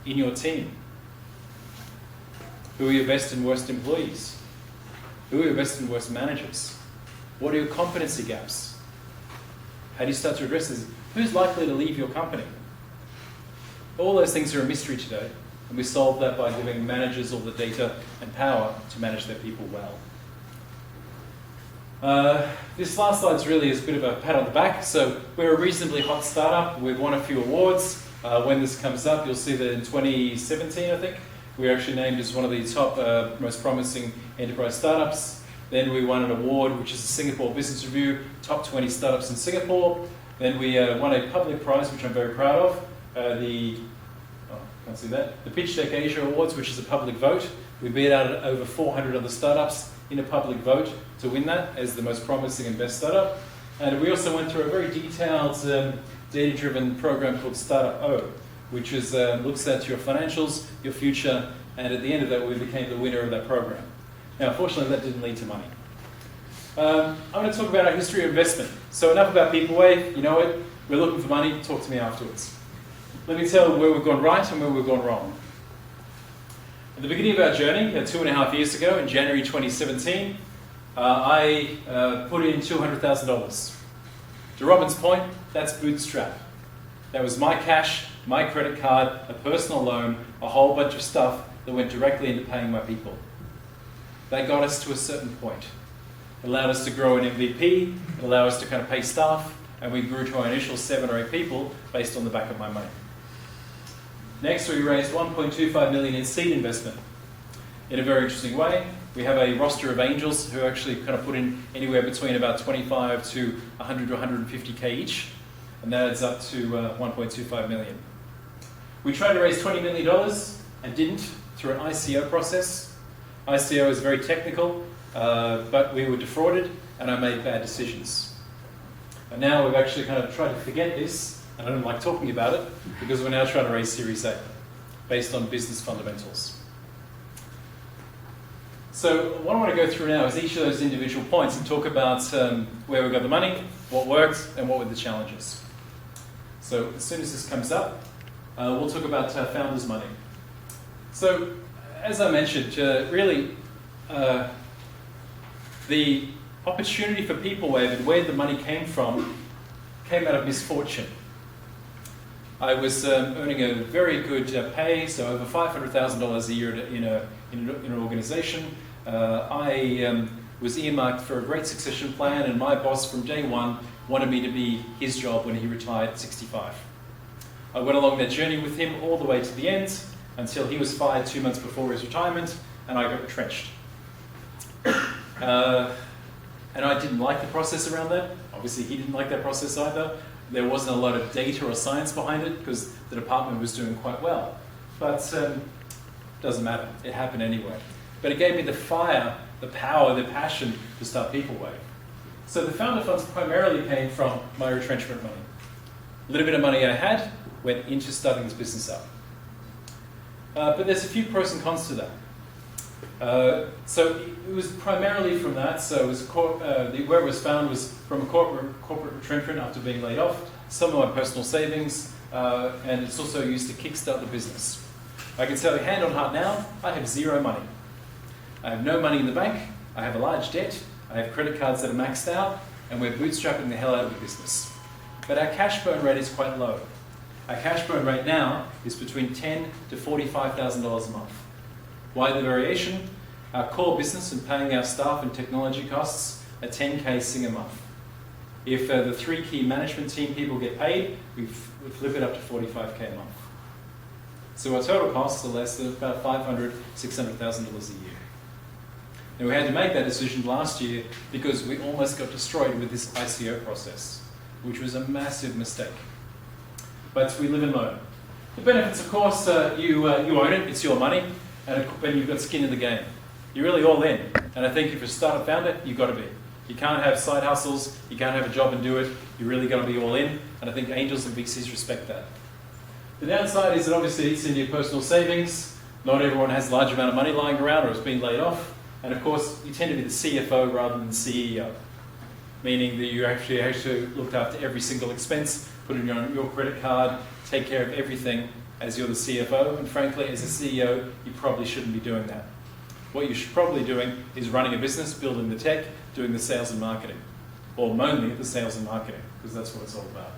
in your team? Who are your best and worst employees? Who are your best and worst managers? What are your competency gaps? How do you start to address this? Who's likely to leave your company? All those things are a mystery today, and we solve that by giving managers all the data and power to manage their people well. This last slide really is a bit of a pat on the back. So we're a reasonably hot startup. We've won a few awards. When this comes up, you'll see that in 2017, I think, we were actually named as one of the top most promising enterprise startups. Then we won an award, which is the Singapore Business Review, top 20 startups in Singapore. Then we won a public prize, which I'm very proud of, the Pitch Deck Asia Awards, which is a public vote. We beat out over 400 other startups in a public vote to win that as the most promising and best startup. And we also went through a very detailed data-driven program called Startup O, which is, looks at your financials, your future, and at the end of that we became the winner of that program. Now, unfortunately, that didn't lead to money. I'm going to talk about our history of investment. So enough about PeopleWave, you know it, we're looking for money, talk to me afterwards. Let me tell where we've gone right and where we've gone wrong. At the beginning of our journey, 2.5 years ago, in January 2017, I put in $200,000. To Robin's point, that's bootstrap. That was my cash, my credit card, a personal loan, a whole bunch of stuff that went directly into paying my people. That got us to a certain point. It allowed us to grow an MVP, it allowed us to kind of pay staff, and we grew to our initial 7 or 8 people based on the back of my money. Next, we raised $1.25 million in seed investment. In a very interesting way, we have a roster of angels who actually kind of put in anywhere between about 25 to 100 to 150K each, and that adds up to 1.25 million. We tried to raise $20 million and didn't through an ICO process. ICO is very technical, but we were defrauded and I made bad decisions. And now we've actually kind of tried to forget this, and I don't like talking about it, because we're now trying to raise Series A based on business fundamentals. So what I want to go through now is each of those individual points and talk about where we got the money, what worked, and what were the challenges. So as soon as this comes up, we'll talk about founders' money. So as I mentioned, really the opportunity for PeopleWave and where the money came from came out of misfortune. I was earning a very good pay, so over $500,000 a year in an organization. I was earmarked for a great succession plan, and my boss from day one wanted me to be his job when he retired at 65. I went along that journey with him all the way to the end until he was fired 2 months before his retirement, and I got retrenched. And I didn't like the process around that. Obviously, he didn't like that process either. There wasn't a lot of data or science behind it because the department was doing quite well. But doesn't matter. It happened anyway. But it gave me the fire, the power, the passion to start PeopleWave. So the founder funds primarily came from my retrenchment money. A little bit of money I had went into starting this business up. But there's a few pros and cons to that. So it was primarily from that. So it was where it was found was from a corporate retrenchment after being laid off, some of my personal savings, and it's also used to kickstart the business. I can tell you hand on heart now, I have zero money. I have no money in the bank, I have a large debt, I have credit cards that are maxed out, and we're bootstrapping the hell out of the business. But our cash burn rate is quite low. Our cash burn rate now is between $10,000 to $45,000 a month. Why the variation? Our core business and paying our staff and technology costs are $10K Sing a month. If the 3 key management team people get paid, we flip it up to $45K a month. So our total costs are less than about $500,000, $600,000 a year. Now we had to make that decision last year because we almost got destroyed with this ICO process, which was a massive mistake. But we live and learn. The benefits, of course, you own it, it's your money, and you've got skin in the game. You're really all in. And I think if you're a startup founder, you've got to be. You can't have side hustles, you can't have a job and do it, you really got to be all in, and I think angels and VCs respect that. The downside is that obviously it's in your personal savings. Not everyone has a large amount of money lying around or has been laid off. And of course, you tend to be the CFO rather than the CEO, meaning that you actually looked after every single expense, put it on your credit card, take care of everything as you're the CFO. And frankly, as a CEO, you probably shouldn't be doing that. What you should probably be doing is running a business, building the tech, doing the sales and marketing, or mainly the sales and marketing, because that's what it's all about.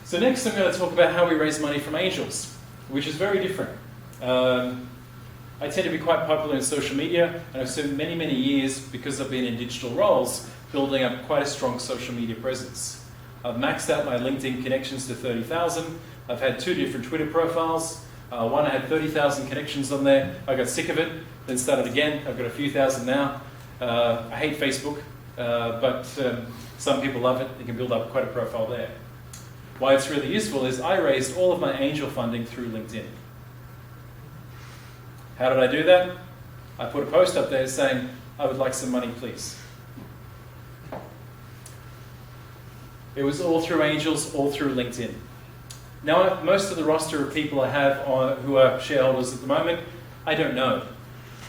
So next I'm going to talk about how we raise money from angels, which is very different. I tend to be quite popular in social media, and I've spent many, many years, because I've been in digital roles, building up quite a strong social media presence. I've maxed out my LinkedIn connections to 30,000. I've had 2 different Twitter profiles. One I had 30,000 connections on there. I got sick of it, then started again. I've got a few thousand now. I hate Facebook, but some people love it. You can build up quite a profile there. Why it's really useful is I raised all of my angel funding through LinkedIn. How did I do that? I put a post up there saying, I would like some money, please. It was all through angels, all through LinkedIn. Now, most of the roster of people I have who are shareholders at the moment, I don't know.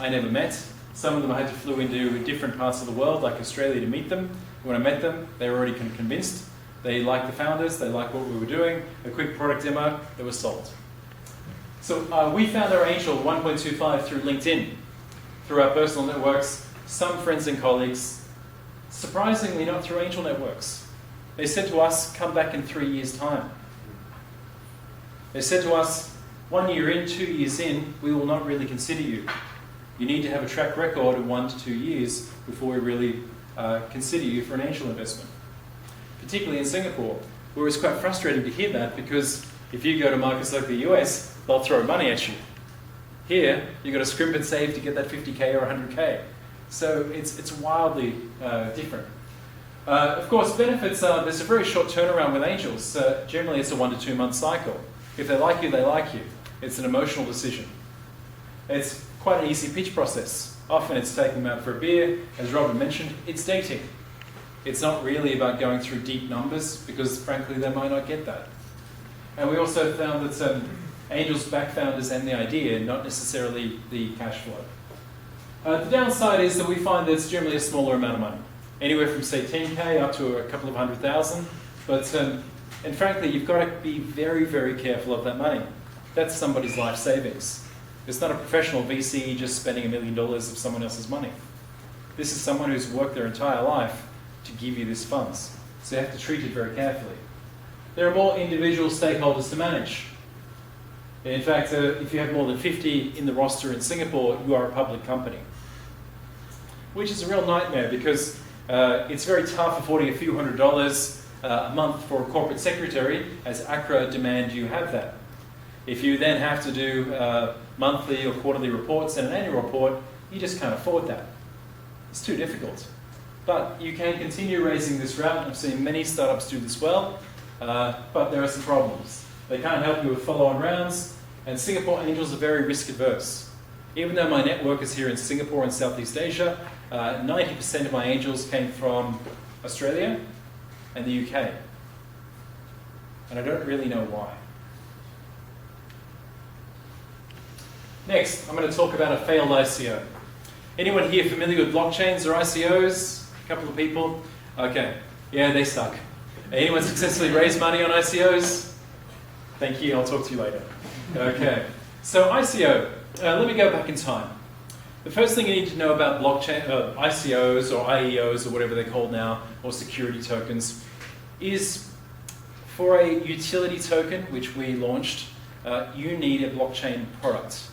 I never met. Some of them I had to flew into different parts of the world, like Australia, to meet them. When I met them, they were already convinced. They liked the founders, they liked what we were doing, a quick product demo, it was sold. So we found our angel 1.25 through LinkedIn, through our personal networks, some friends and colleagues, surprisingly not through angel networks. They said to us, come back in 3 years' time. They said to us, 1 year in, 2 years in, we will not really consider you. You need to have a track record of 1 to 2 years before we really consider you for an angel investment. Particularly in Singapore, where it's quite frustrating to hear that, because if you go to markets like the US, they'll throw money at you. Here, you've got to scrimp and save to get that 50K or 100K. So it's wildly different. Of course, benefits are, there's a very short turnaround with angels. Generally, it's a 1 to 2 month cycle. If they like you, they like you. It's an emotional decision. It's quite an easy pitch process. Often it's taking them out for a beer. As Robin mentioned, it's dating. It's not really about going through deep numbers, because frankly, they might not get that. And we also found that angels back founders and the idea, not necessarily the cash flow. The downside is that we find that it's generally a smaller amount of money. Anywhere from, say, 10K up to a couple of 100,000. But, and frankly, you've got to be very, very careful of that money. That's somebody's life savings. It's not a professional VC just spending $1 million of someone else's money. This is someone who's worked their entire life to give you these funds. So you have to treat it very carefully. There are more individual stakeholders to manage. In fact, if you have more than 50 in the roster in Singapore, you are a public company. Which is a real nightmare, because it's very tough affording a few $100s a month for a corporate secretary, as ACRA demand you have that. If you then have to do monthly or quarterly reports and an annual report, you just can't afford that. It's too difficult. But you can continue raising this route. I've seen many startups do this well, but there are some problems. They can't help you with follow-on rounds, and Singapore angels are very risk-averse. Even though my network is here in Singapore and Southeast Asia, 90% of my angels came from Australia and the UK. And I don't really know why. Next, I'm going to talk about a failed ICO. Anyone here familiar with blockchains or ICOs? A couple of people? Okay. Yeah, they suck. Anyone successfully raised money on ICOs? Thank you, I'll talk to you later. Okay. So ICO, let me go back in time. The first thing you need to know about blockchain, ICOs or IEOs or whatever they're called now, or security tokens, is for a utility token, which we launched, you need a blockchain product.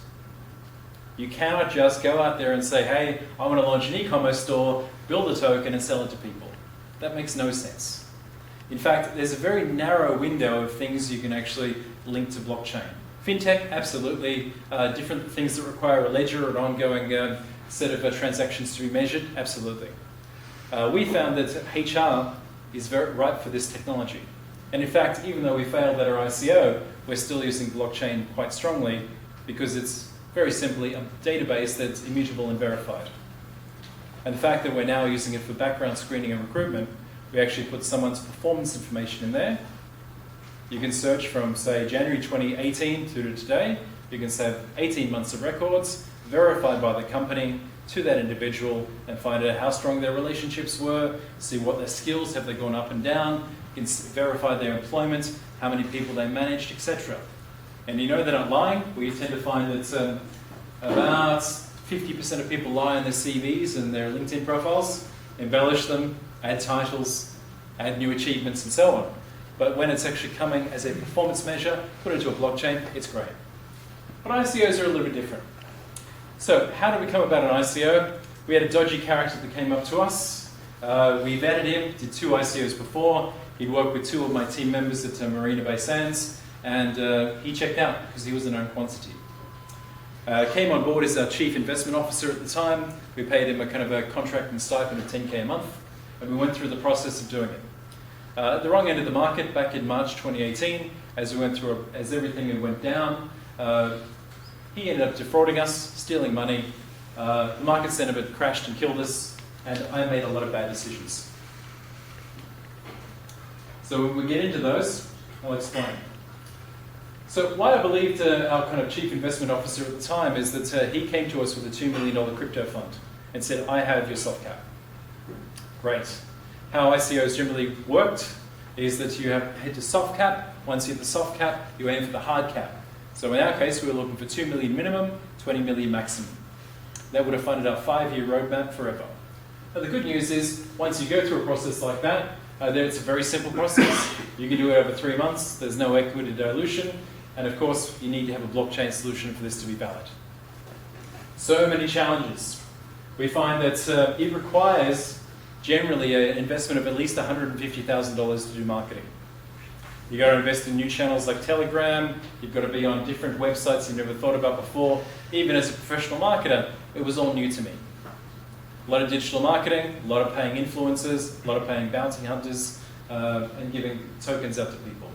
You cannot just go out there and say, hey, I want to launch an e-commerce store, build a token and sell it to people. That makes no sense. In fact, there's a very narrow window of things you can actually link to blockchain. Fintech, absolutely. Different things that require a ledger or an ongoing set of transactions to be measured, absolutely. We found that HR is very ripe for this technology. And in fact, even though we failed at our ICO, we're still using blockchain quite strongly, because it's very simply a database that's immutable and verified. And the fact that we're now using it for background screening and recruitment, we actually put someone's performance information in there. You can search from, say, January 2018 to today. You can have 18 months of records. verified by the company to that individual and find out how strong their relationships were, see what their skills, have they gone up and down, you can verify their employment, how many people they managed, etc. And you know they're not lying. We tend to find that about 50% of people lie on their CVs and their LinkedIn profiles, embellish them, add titles, add new achievements and so on. But when it's actually coming as a performance measure, put it into a blockchain, it's great. But ICOs are a little bit different. So how did we come about an ICO? We had a dodgy character that came up to us. We vetted him, did 2 ICOs before. He'd worked with 2 of my team members at Marina Bay Sands, and he checked out because he was a known quantity. Came on board as our chief investment officer at the time. We paid him a kind of a contract and stipend of $10K a month, and we went through the process of doing it. At the wrong end of the market, back in March 2018, as we went through, as everything went down, he ended up defrauding us, stealing money. The market sentiment crashed and killed us, and I made a lot of bad decisions. So when we get into those, I'll explain. So why I believed our kind of chief investment officer at the time is that he came to us with a $2 million crypto fund and said, I have your soft cap. Great. How ICOs generally worked is that you head to soft cap. Once you hit the soft cap, you aim for the hard cap. So in our case, we were looking for 2 million minimum, 20 million maximum. That would have funded our 5-year roadmap forever. Now the good news is, once you go through a process like that, then it's a very simple process. You can do it over 3 months. There's no equity dilution. And of course, you need to have a blockchain solution for this to be valid. So many challenges. We find that it requires generally an investment of at least $150,000 to do marketing. You've got to invest in new channels like Telegram. You've got to be on different websites you've never thought about before. Even as a professional marketer, it was all new to me. A lot of digital marketing, a lot of paying influencers, a lot of paying bounty hunters, and giving tokens out to people.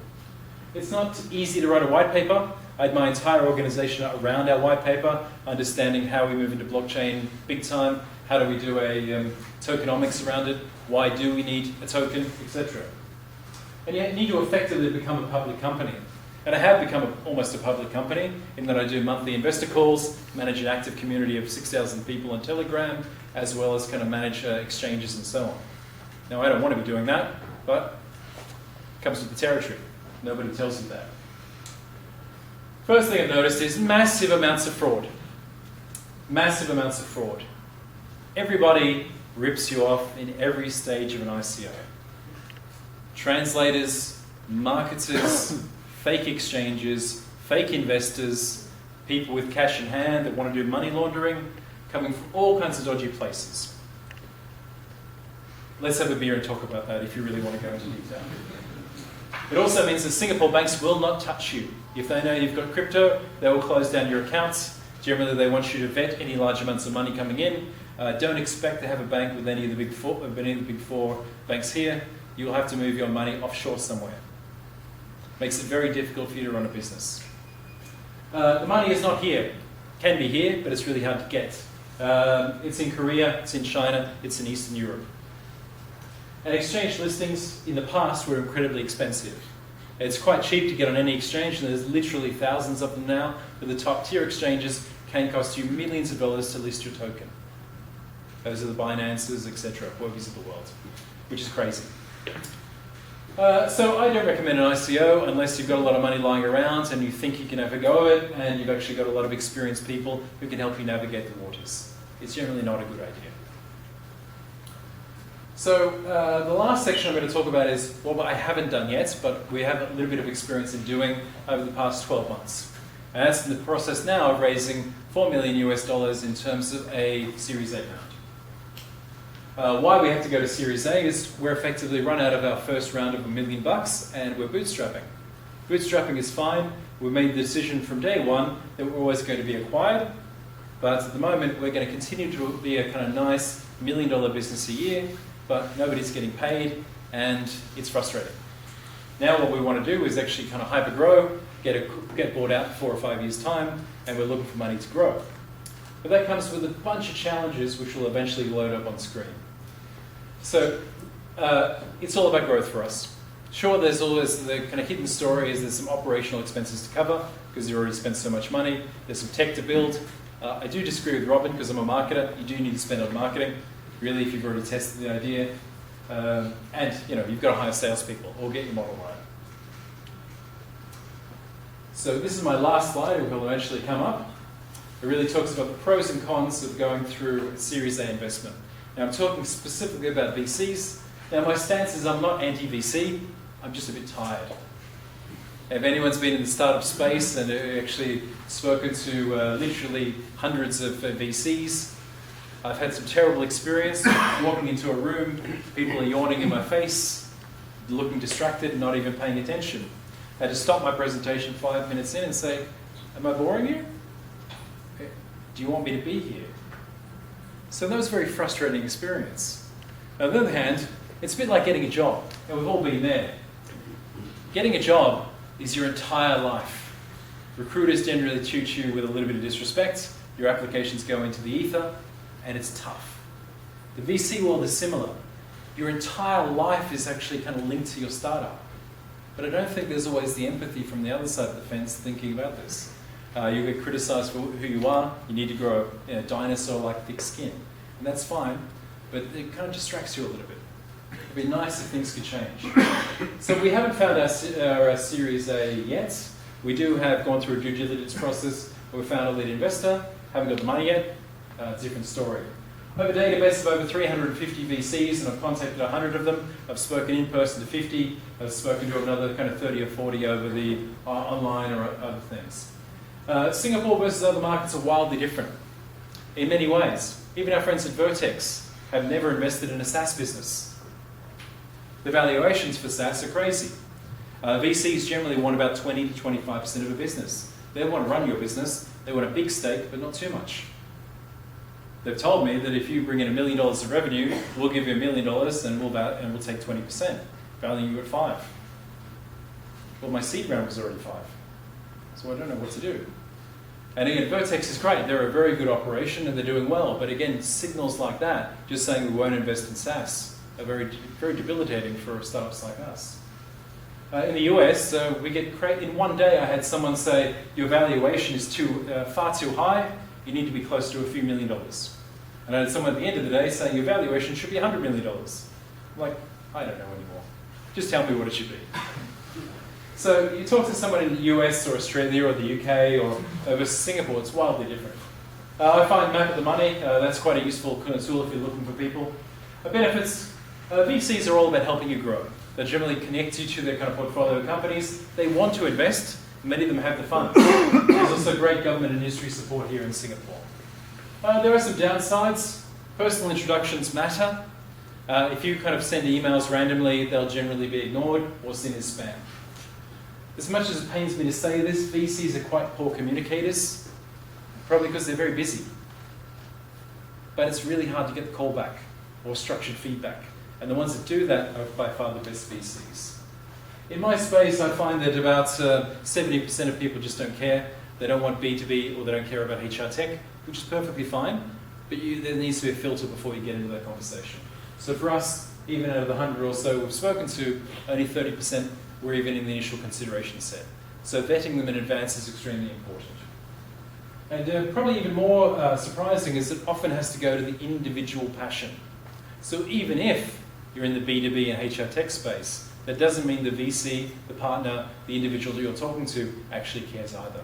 It's not easy to write a white paper. I had my entire organization around our white paper, understanding how we move into blockchain big time, how do we do a tokenomics around it, why do we need a token, etc. And you need to effectively become a public company. And I have become almost a public company in that I do monthly investor calls, manage an active community of 6,000 people on Telegram, as well as kind of manage exchanges and so on. Now, I don't want to be doing that, but it comes with the territory. Nobody tells you that. First thing I've noticed is massive amounts of fraud. Massive amounts of fraud. Everybody rips you off in every stage of an ICO. Translators, marketers, fake exchanges, fake investors, people with cash in hand that want to do money laundering, coming from all kinds of dodgy places. Let's have a beer and talk about that if you really want to go into detail. It also means that Singapore banks will not touch you. If they know you've got crypto, they will close down your accounts. Generally, they want you to vet any large amounts of money coming in. Don't expect to have a bank with any of the big four banks here. You'll have to move your money offshore somewhere. Makes it very difficult for you to run a business. The money is not here. Can be here, but it's really hard to get. It's in Korea, it's in China, it's in Eastern Europe. And exchange listings in the past were incredibly expensive. It's quite cheap to get on any exchange, and there's literally thousands of them now, but the top tier exchanges can cost you millions of dollars to list your token. Those are the Binances, etc., Weves of the world, which is crazy. So I don't recommend an ICO unless you've got a lot of money lying around and you think you can have a go at it, and you've actually got a lot of experienced people who can help you navigate the waters. It's generally not a good idea. So the last section I'm going to talk about is what I haven't done yet, but we have a little bit of experience in doing over the past 12 months. And that's in the process now of raising $4 million US in terms of a Series A round. Why we have to go to Series A is we're effectively run out of our first round of $1 million and we're bootstrapping. Bootstrapping is fine. We made the decision from day one that we're always going to be acquired, but at the moment we're going to continue to be a kind of nice $1 million business a year, but nobody's getting paid and it's frustrating. Now what we want to do is actually kind of hyper grow, get bought out in 4 or 5 years' time, and we're looking for money to grow. But that comes with a bunch of challenges which will eventually load up on screen. So it's all about growth for us. Sure, there's always the kind of hidden story is there's some operational expenses to cover because you already spent so much money. There's some tech to build. I do disagree with Robin because I'm a marketer. You do need to spend on marketing, really, if you've already tested the idea. And you've got to hire salespeople or get your model right. So this is my last slide. It will eventually come up. It really talks about the pros and cons of going through a Series A investment. Now I'm talking specifically about VCs. Now my stance is I'm not anti-VC. I'm just a bit tired. If anyone's been in the startup space and actually spoken to literally hundreds of VCs, I've had some terrible experience walking into a room, people are yawning in my face, looking distracted, not even paying attention. I had to stop my presentation 5 minutes in and say, am I boring you? Do you want me to be here? So that was a very frustrating experience. On the other hand, it's a bit like getting a job, and we've all been there. Getting a job is your entire life. Recruiters generally treat you with a little bit of disrespect, your applications go into the ether, and it's tough. The VC world is similar. Your entire life is actually kind of linked to your startup. But I don't think there's always the empathy from the other side of the fence thinking about this. You get criticized for who you are, you need to grow a dinosaur-like thick skin. And that's fine, but it kind of distracts you a little bit. It'd be nice if things could change. So we haven't found our Series A yet. We do have gone through a due diligence process, but we found a lead investor, haven't got the money yet. Different story. I have a database of over 350 VCs, and I've contacted 100 of them. I've spoken in person to 50. I've spoken to another kind of 30 or 40 over the online or other things. Singapore versus other markets are wildly different in many ways. Even our friends at Vertex have never invested in a SaaS business. The valuations for SaaS are crazy. VCs generally want about 20 to 25% of a business. They want to run your business. They want a big stake, but not too much. They've told me that if you bring in $1 million of revenue, we'll give you $1 million and we'll take 20%, valuing you at 5. Well, my seed round was already 5, so I don't know what to do. And again, Vertex is great. They're a very good operation and they're doing well. But again, signals like that, just saying we won't invest in SaaS, are very, very debilitating for startups like us. In the US, we get in one day I had someone say, your valuation is far too high, you need to be close to a few $1 million. And I had someone at the end of the day saying your valuation should be $100 million. I'm like, I don't know anymore. Just tell me what it should be. So you talk to someone in the US or Australia or the UK or versus Singapore, it's wildly different. I find Map of the Money, that's quite a useful kind of tool if you're looking for people. Benefits, VCs are all about helping you grow. They generally connect you to their kind of portfolio companies. They want to invest. Many of them have the funds. There's also great government and industry support here in Singapore. There are some downsides. Personal introductions matter. If you kind of send emails randomly, they'll generally be ignored or seen as spam. As much as it pains me to say this, VCs are quite poor communicators, probably because they're very busy. But it's really hard to get the call back or structured feedback. And the ones that do that are by far the best VCs. In my space, I find that about 70% of people just don't care. They don't want B2B or they don't care about HR tech, which is perfectly fine, but there needs to be a filter before you get into that conversation. So for us, even out of the 100 or so we've spoken to, only 30% were even in the initial consideration set. So vetting them in advance is extremely important. And probably even more surprising is it often has to go to the individual passion. So even if you're in the B2B and HR tech space, that doesn't mean the VC, the partner, the individual that you're talking to actually cares either.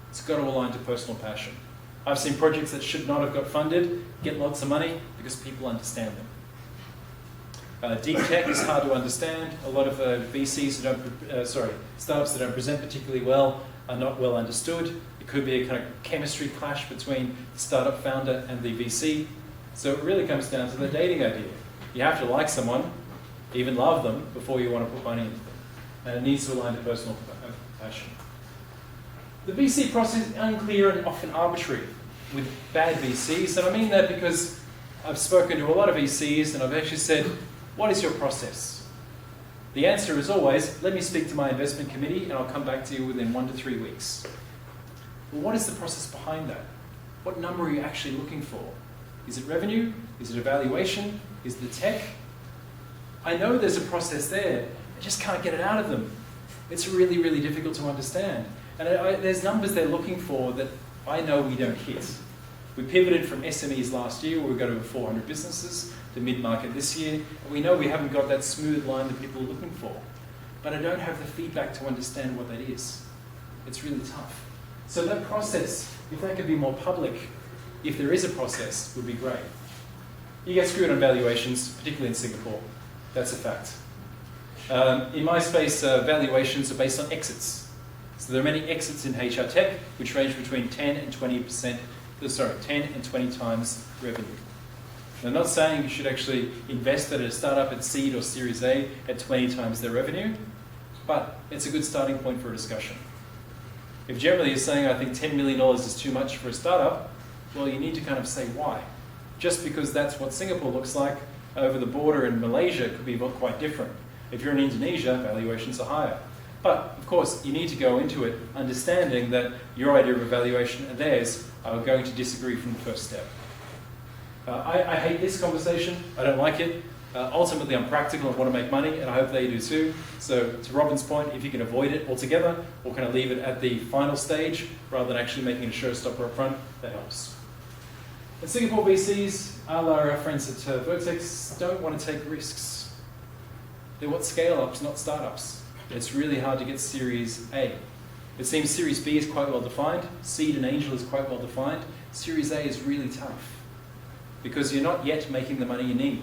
It's got to align to personal passion. I've seen projects that should not have got funded get lots of money because people understand them. Deep tech is hard to understand. A lot of VCs startups that don't present particularly well are not well understood. It could be a kind of chemistry clash between the startup founder and the VC. So it really comes down to the dating idea. You have to like someone, even love them, before you want to put money into them. And it needs to align to personal passion. The VC process is unclear and often arbitrary with bad VCs. And I mean that because I've spoken to a lot of VCs and I've actually said, what is your process? The answer is always, let me speak to my investment committee and I'll come back to you within 1 to 3 weeks. Well, what is the process behind that? What number are you actually looking for? Is it revenue? Is it evaluation? Is it tech? I know there's a process there. I just can't get it out of them. It's really, really difficult to understand. And there's numbers they're looking for that I know we don't hit. We pivoted from SMEs last year, where we got over 400 businesses, to mid-market this year, and we know we haven't got that smooth line that people are looking for. But I don't have the feedback to understand what that is. It's really tough. So that process, if that could be more public, if there is a process, would be great. You get screwed on valuations, particularly in Singapore. That's a fact. In my space, valuations are based on exits. So there are many exits in HR tech, which range between 10 and 20%, 10 and 20 times revenue. I'm not saying you should actually invest at a startup at seed or Series A at 20 times their revenue, but it's a good starting point for a discussion. If generally you're saying, I think $10 million is too much for a startup, well, you need to kind of say why. Just because that's what Singapore looks like, over the border in Malaysia could be quite different. If you're in Indonesia, valuations are higher. But, of course, you need to go into it understanding that your idea of a valuation and theirs are going to disagree from the first step. I hate this conversation. I don't like it. Ultimately, I'm practical and want to make money, and I hope they do too. So, to Robin's point, if you can avoid it altogether, or kind of leave it at the final stage, rather than actually making it a showstopper up front, that helps. And Singapore VCs, a la our friends at Vertex, don't want to take risks. They want scale-ups, not startups. It's really hard to get Series A. It seems Series B is quite well defined. Seed and angel is quite well defined. Series A is really tough because you're not yet making the money you need.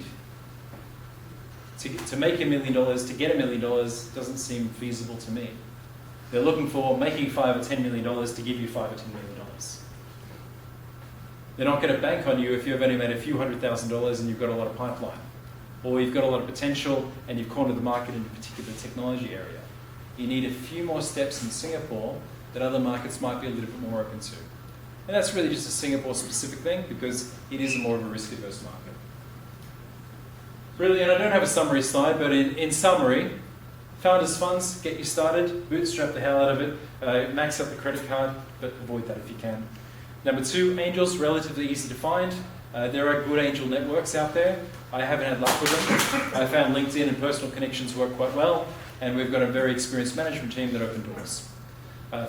To make $1 million, to get $1 million doesn't seem feasible to me. They're looking for making $5 or $10 million to give you $5 or $10 million. They're not going to bank on you if you've only made a few $100,000 and you've got a lot of pipeline. Or you've got a lot of potential and you've cornered the market in a particular technology area. You need a few more steps in Singapore that other markets might be a little bit more open to. And that's really just a Singapore-specific thing because it is more of a risk-averse market. Really, and I don't have a summary slide, but in summary, founders funds, get you started, bootstrap the hell out of it, max out the credit card, but avoid that if you can. Number 2, angels, relatively easy to find. There are good angel networks out there. I haven't had luck with them. I found LinkedIn and personal connections work quite well, and we've got a very experienced management team that open doors.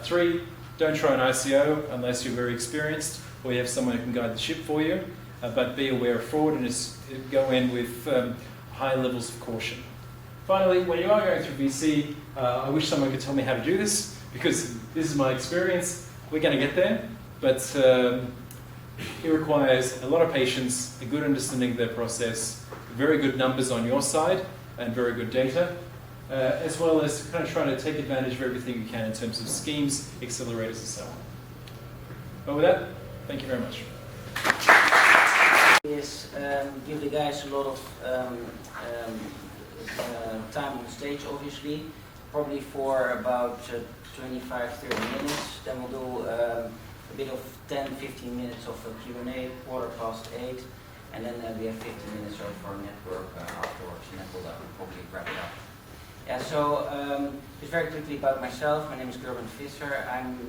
3, don't try an ICO unless you're very experienced or you have someone who can guide the ship for you, but be aware of fraud and just go in with high levels of caution. Finally, when you are going through VC, I wish someone could tell me how to do this because this is my experience. We're going to get there, but it requires a lot of patience, a good understanding of their process, very good numbers on your side, and very good data, as well as kind of trying to take advantage of everything you can in terms of schemes, accelerators, and so on. But with that, thank you very much.
Is give the guys a lot of time on stage, obviously, probably for about 25-30 minutes. Then we'll do a bit of 10-15 minutes of Q&A, 8:15, and then we have 15 minutes for network afterwards, and then we'll probably wrap it up. Yeah, so just very quickly about myself. My name is Gerben Visser. I'm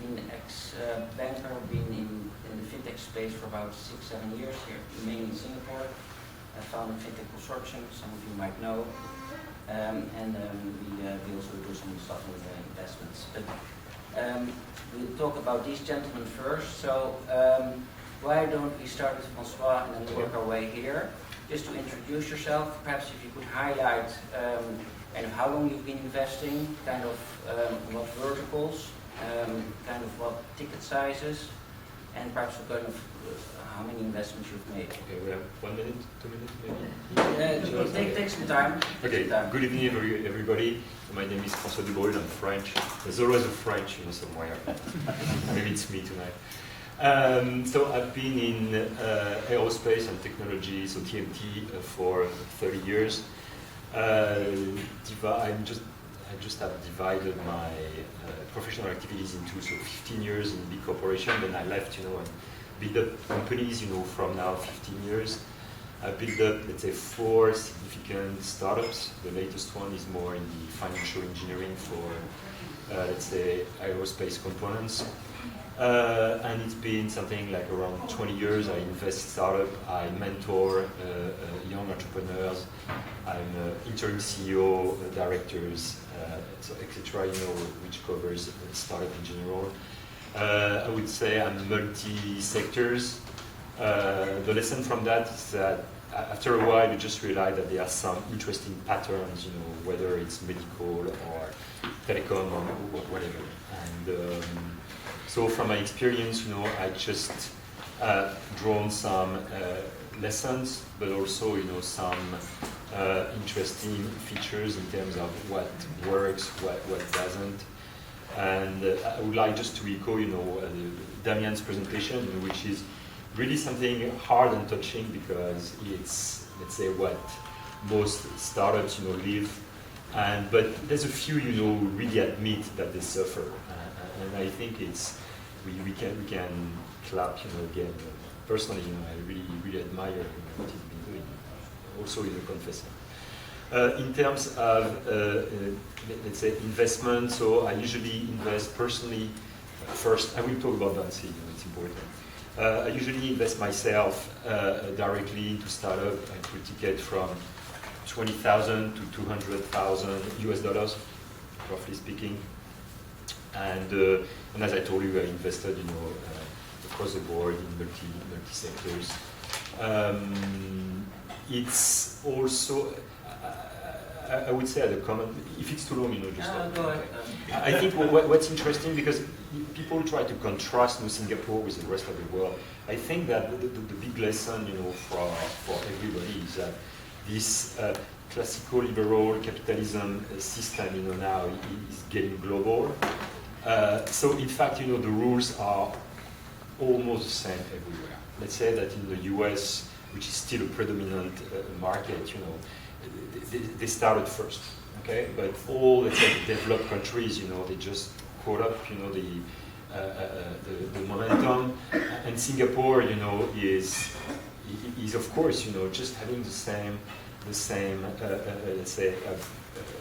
an ex-banker, been in the fintech space for about 6-7 years here, mainly in Singapore. I founded Fintech Consortium, some of you might know, and we also do some stuff with investments. But we'll talk about these gentlemen first. So why don't we start with François and then work our way here? Just to introduce yourself, perhaps if you could highlight kind of how long you've been investing, kind of what verticals, kind of what ticket sizes, and perhaps kind of how many investments you've made.
Okay, we have 1 minute, 2 minutes maybe?
Yeah, take some time.
Okay, good evening everybody. My name is François Dubreuil, I'm French. There's always a French, somewhere. Maybe it's me tonight. So I've been in aerospace and technology, so TMT, for 30 years. I just have divided my professional activities into 15 years in big corporation. Then I left, and built up companies, from now 15 years. I built up, let's say, 4 significant startups. The latest one is more in the financial engineering for, let's say, aerospace components. And it's been something like around 20 years. I invest in startup, I mentor young entrepreneurs, I'm interim CEO, directors, so etc. Which covers startup in general. I would say I'm multi-sectors. The lesson from that is that after a while you just realize that there are some interesting patterns, you know, whether it's medical or telecom or whatever. And so from my experience, you know, I just drawn some lessons, but also, you know, some interesting features in terms of what works, what doesn't. And I would like just to echo, you know, Damien's presentation, which is really something hard and touching because it's, let's say, what most startups, you know, live. But there's a few, you know, who really admit that they suffer. And I think it's, we can clap, you know, again. Personally, you know, I really admire, you know, what he's been doing. Also, you know, confessing. In terms of, let's say, investment, so I usually invest personally. First, I will talk about that, you know, it's important. I usually invest myself directly into startup. I could ticket from 20,000 to 200,000 US dollars, roughly speaking. And as I told you, I invested, you know, across the board in multi sectors. It's also, I would say, the comment. If it's too long, you know, just stop.
Go ahead.
I think what's interesting, because people try to contrast, you know, Singapore with the rest of the world. I think that the big lesson, you know, for everybody is that this classical liberal capitalism system, you know, now is getting global. So in fact, you know, the rules are almost the same everywhere. Let's say that in the US, which is still a predominant market, you know, they started first, okay? But all, let's say, the developed countries, you know, they just caught up, you know, the momentum. And Singapore, you know, is of course, you know, just having the same let's say,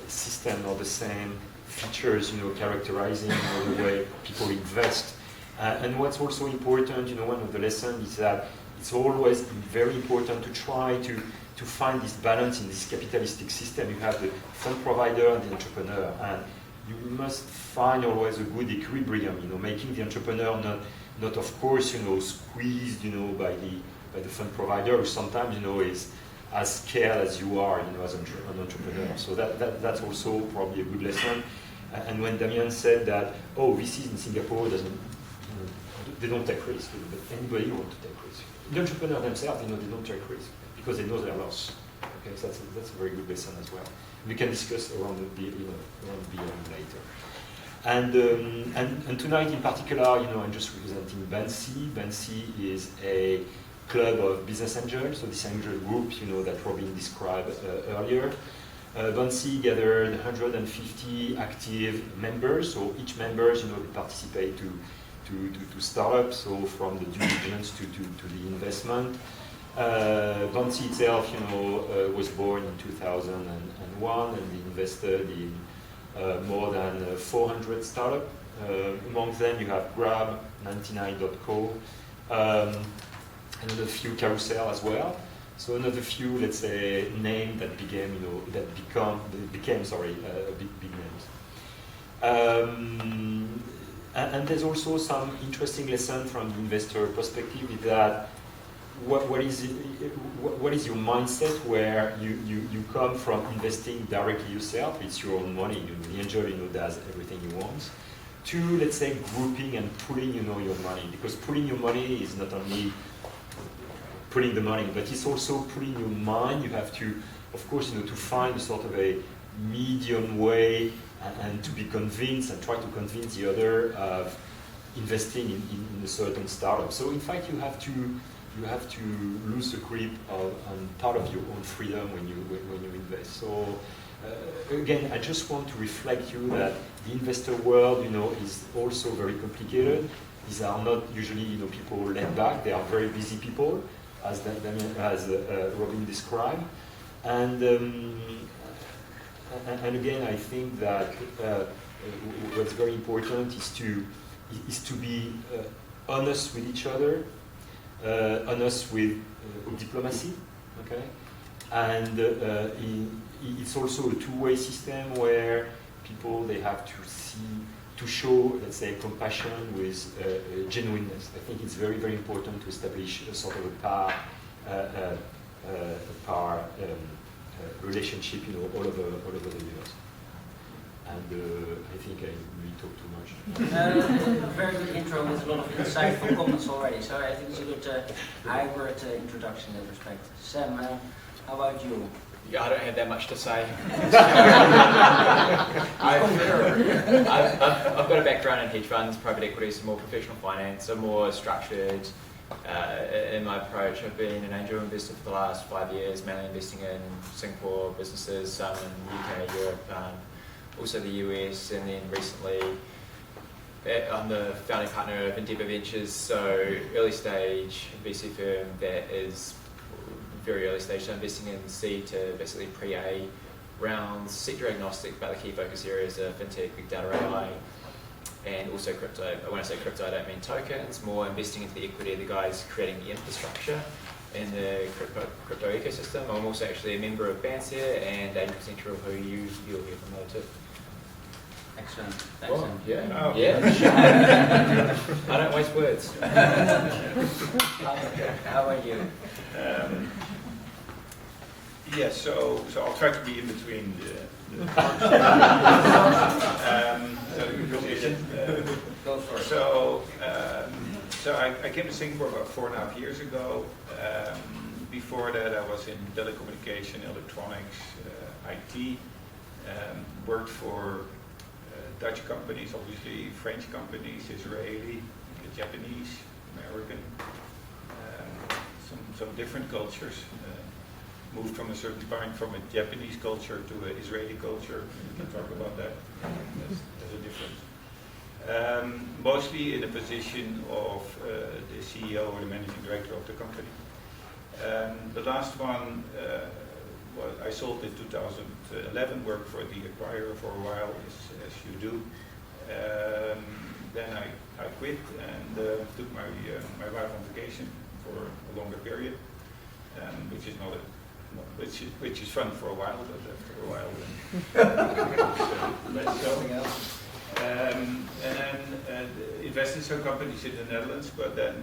system or the same features, you know, characterizing, you know, the way people invest. And what's also important, you know, one of the lessons is that it's always very important to try to find this balance in this capitalistic system. You have the fund provider and the entrepreneur, and you must find always a good equilibrium, you know, making the entrepreneur not of course, you know, squeezed, you know, by the fund provider, who sometimes, you know, is as scared as you are, you know, as an entrepreneur. So that's also probably a good lesson. And when Damien said that, oh, VCs in Singapore they don't take risks, but anybody wants to take risks. The entrepreneurs themselves, you know, they don't take risks because they know their loss. Okay, so that's a very good lesson as well. We can discuss around the beyond later. And tonight in particular, you know, I'm just representing BANSI. BANSI is a club of business angels, so this angel group, you know, that Robin described earlier. BANSI gathered 150 active members, so each member, you know, they participate to startups, so from the due diligence to the investment. BANSI itself, you know, was born in 2001 and invested in more than 400 startups. Among them, you have Grab, 99.co, and a few carousel as well. So another few, let's say, names that became, you know, became big names. And there's also some interesting lesson from the investor perspective, is that what is your mindset where you come from investing directly yourself, it's your own money, you know, the angel, you know, does everything he wants, to, let's say, grouping and pooling, you know, your money. Because pooling your money is not only putting the money, but it's also putting your mind. You have to, of course, you know, to find sort of a medium way and to be convinced and try to convince the other of investing in a certain startup. So in fact, you have to lose the grip on part of your own freedom when you invest. So again, I just want to reflect you that the investor world, you know, is also very complicated. These are not usually, you know, people laid back. They are very busy people, as Robin described. And again, I think that what's very important is to be honest with each other, honest with diplomacy, okay? And it's also a two-way system where people, they have to see to show, let's say, compassion with genuineness. I think it's very, very important to establish a sort of a power relationship, all over the years. And I think I really talked too much.
Very good intro with a lot of insightful comments already. So I think it's a good high-word introduction in that respect. Sam, how about you?
Yeah, I don't have that much to say. I've got a background in hedge funds, private equity, some more professional finance, so more structured in my approach. I've been an angel investor for the last 5 years, mainly investing in Singapore businesses, some in UK, Europe, also the US, and then recently I'm the founding partner of Endeavour Ventures, so early stage VC firm that is very early stage, so investing in seed to basically pre-A rounds, sector agnostic, but the key focus areas are fintech, big data, AI, and also crypto. When I say crypto, I don't mean tokens, more investing into the equity of the guys creating the infrastructure in the crypto ecosystem. I'm also actually a member of bands here, and 80% of who you'll hear from there too.
Excellent. Thanks.
Well, yeah.
Oh.
Yeah. I don't waste words.
How about you?
Yeah, so I'll try to be in between the position.
Go for it.
So I came to Singapore about 4.5 years ago. Before that, I was in telecommunication, electronics, IT. Worked for Dutch companies, obviously French companies, Israeli, Japanese, American, some different cultures. Moved from a certain point from a Japanese culture to an Israeli culture. We can talk about that. There's a difference. Mostly in a position of the CEO or the managing director of the company. The last one, I sold in 2011, worked for the acquirer for a while, as you do. Then I quit and took my wife on vacation for a longer period, which is not a which is fun for a while, but after a while then less so. And then invested in some companies in the Netherlands, but then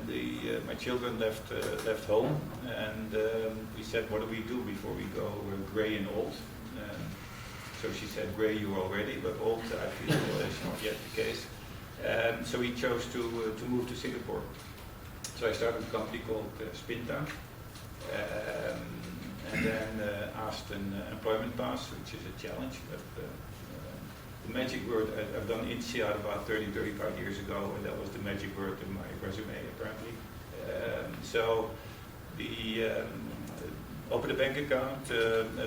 my children left home, and we said, what do we do before we go grey and old? So she said, grey you already, but old I feel is not yet the case. So we chose to move to Singapore. So I started a company called Spinta. And then asked an employment pass, which is a challenge. But the magic word, I've done INSEAD about 35 years ago, and that was the magic word in my resume, apparently. So opened a bank account,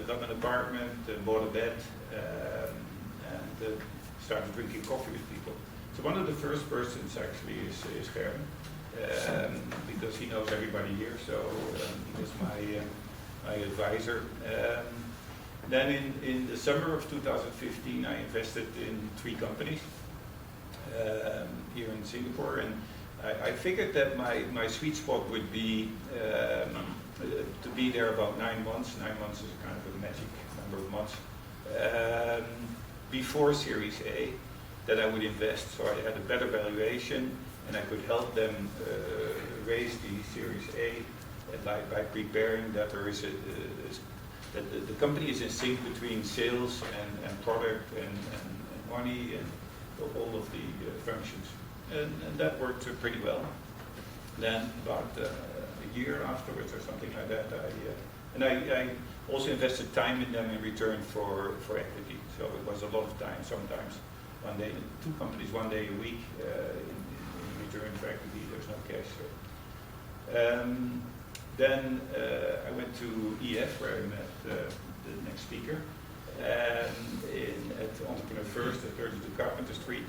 got an apartment, bought a bed, and started drinking coffee with people. So one of the first persons actually is Gerben, because he knows everybody here, so he was my advisor. Then in the summer of 2015, I invested in 3 companies here in Singapore, and I figured that my sweet spot would be to be there about 9 months. 9 months is kind of a magic number of months before Series A, that I would invest, so I had a better valuation, and I could help them raise the Series A. By preparing that there is that the company is in sync between sales and product and money and all of the functions, and that worked pretty well. Then about a year afterwards or something like that, I also invested time in them in return for equity. So it was a lot of time. Sometimes 1 day, 2 companies, 1 day a week in return for equity. There's no cash. So. Then I went to EF, where I met the next speaker, at Entrepreneur First at 32 Carpenter Street,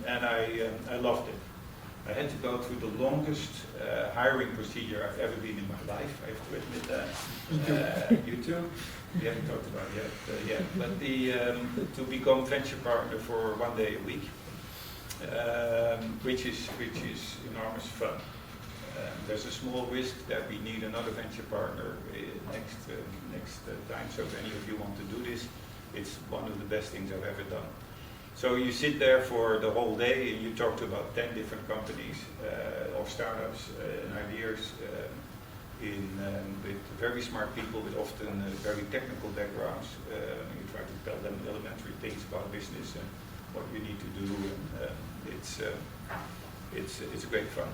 and I loved it. I had to go through the longest hiring procedure I've ever been in my life, I have to admit that. You too? We haven't talked about it yet. But to become venture partner for 1 day a week, which is enormous fun. There's a small risk that we need another venture partner next time. So if any of you want to do this, it's one of the best things I've ever done. So you sit there for the whole day and you talk to about 10 different companies or startups and ideas with very smart people with often very technical backgrounds. You try to tell them elementary things about business and what you need to do, and it's great fun.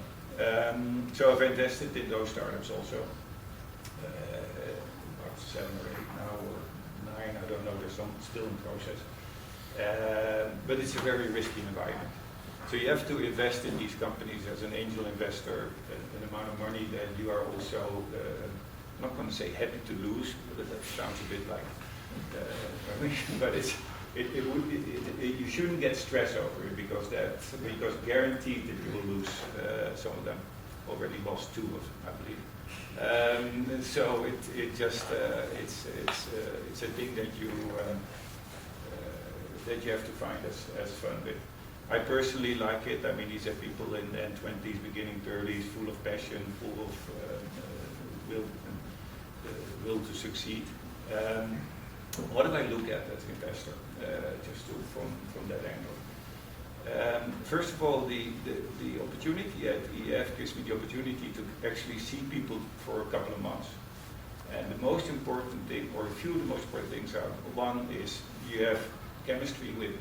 So I've invested in those startups also, about 7 or 8 now, or 9, I don't know, there's some still in process. But it's a very risky environment. So you have to invest in these companies as an angel investor, an amount of money that you are also, I'm not going to say happy to lose, but that sounds a bit like, but you shouldn't get stressed over it because guaranteed that you will lose some of them. Already lost 2 of them, I believe. So it's a thing that you have to find as fun with. I personally like it. I mean, these are people in their 20s, beginning 30s, full of passion, full of will to succeed. What do I look at as an investor, just from that angle? First of all, the opportunity at EF gives me the opportunity to actually see people for a couple of months. And the most important thing, or a few of the most important things are, one is you have chemistry with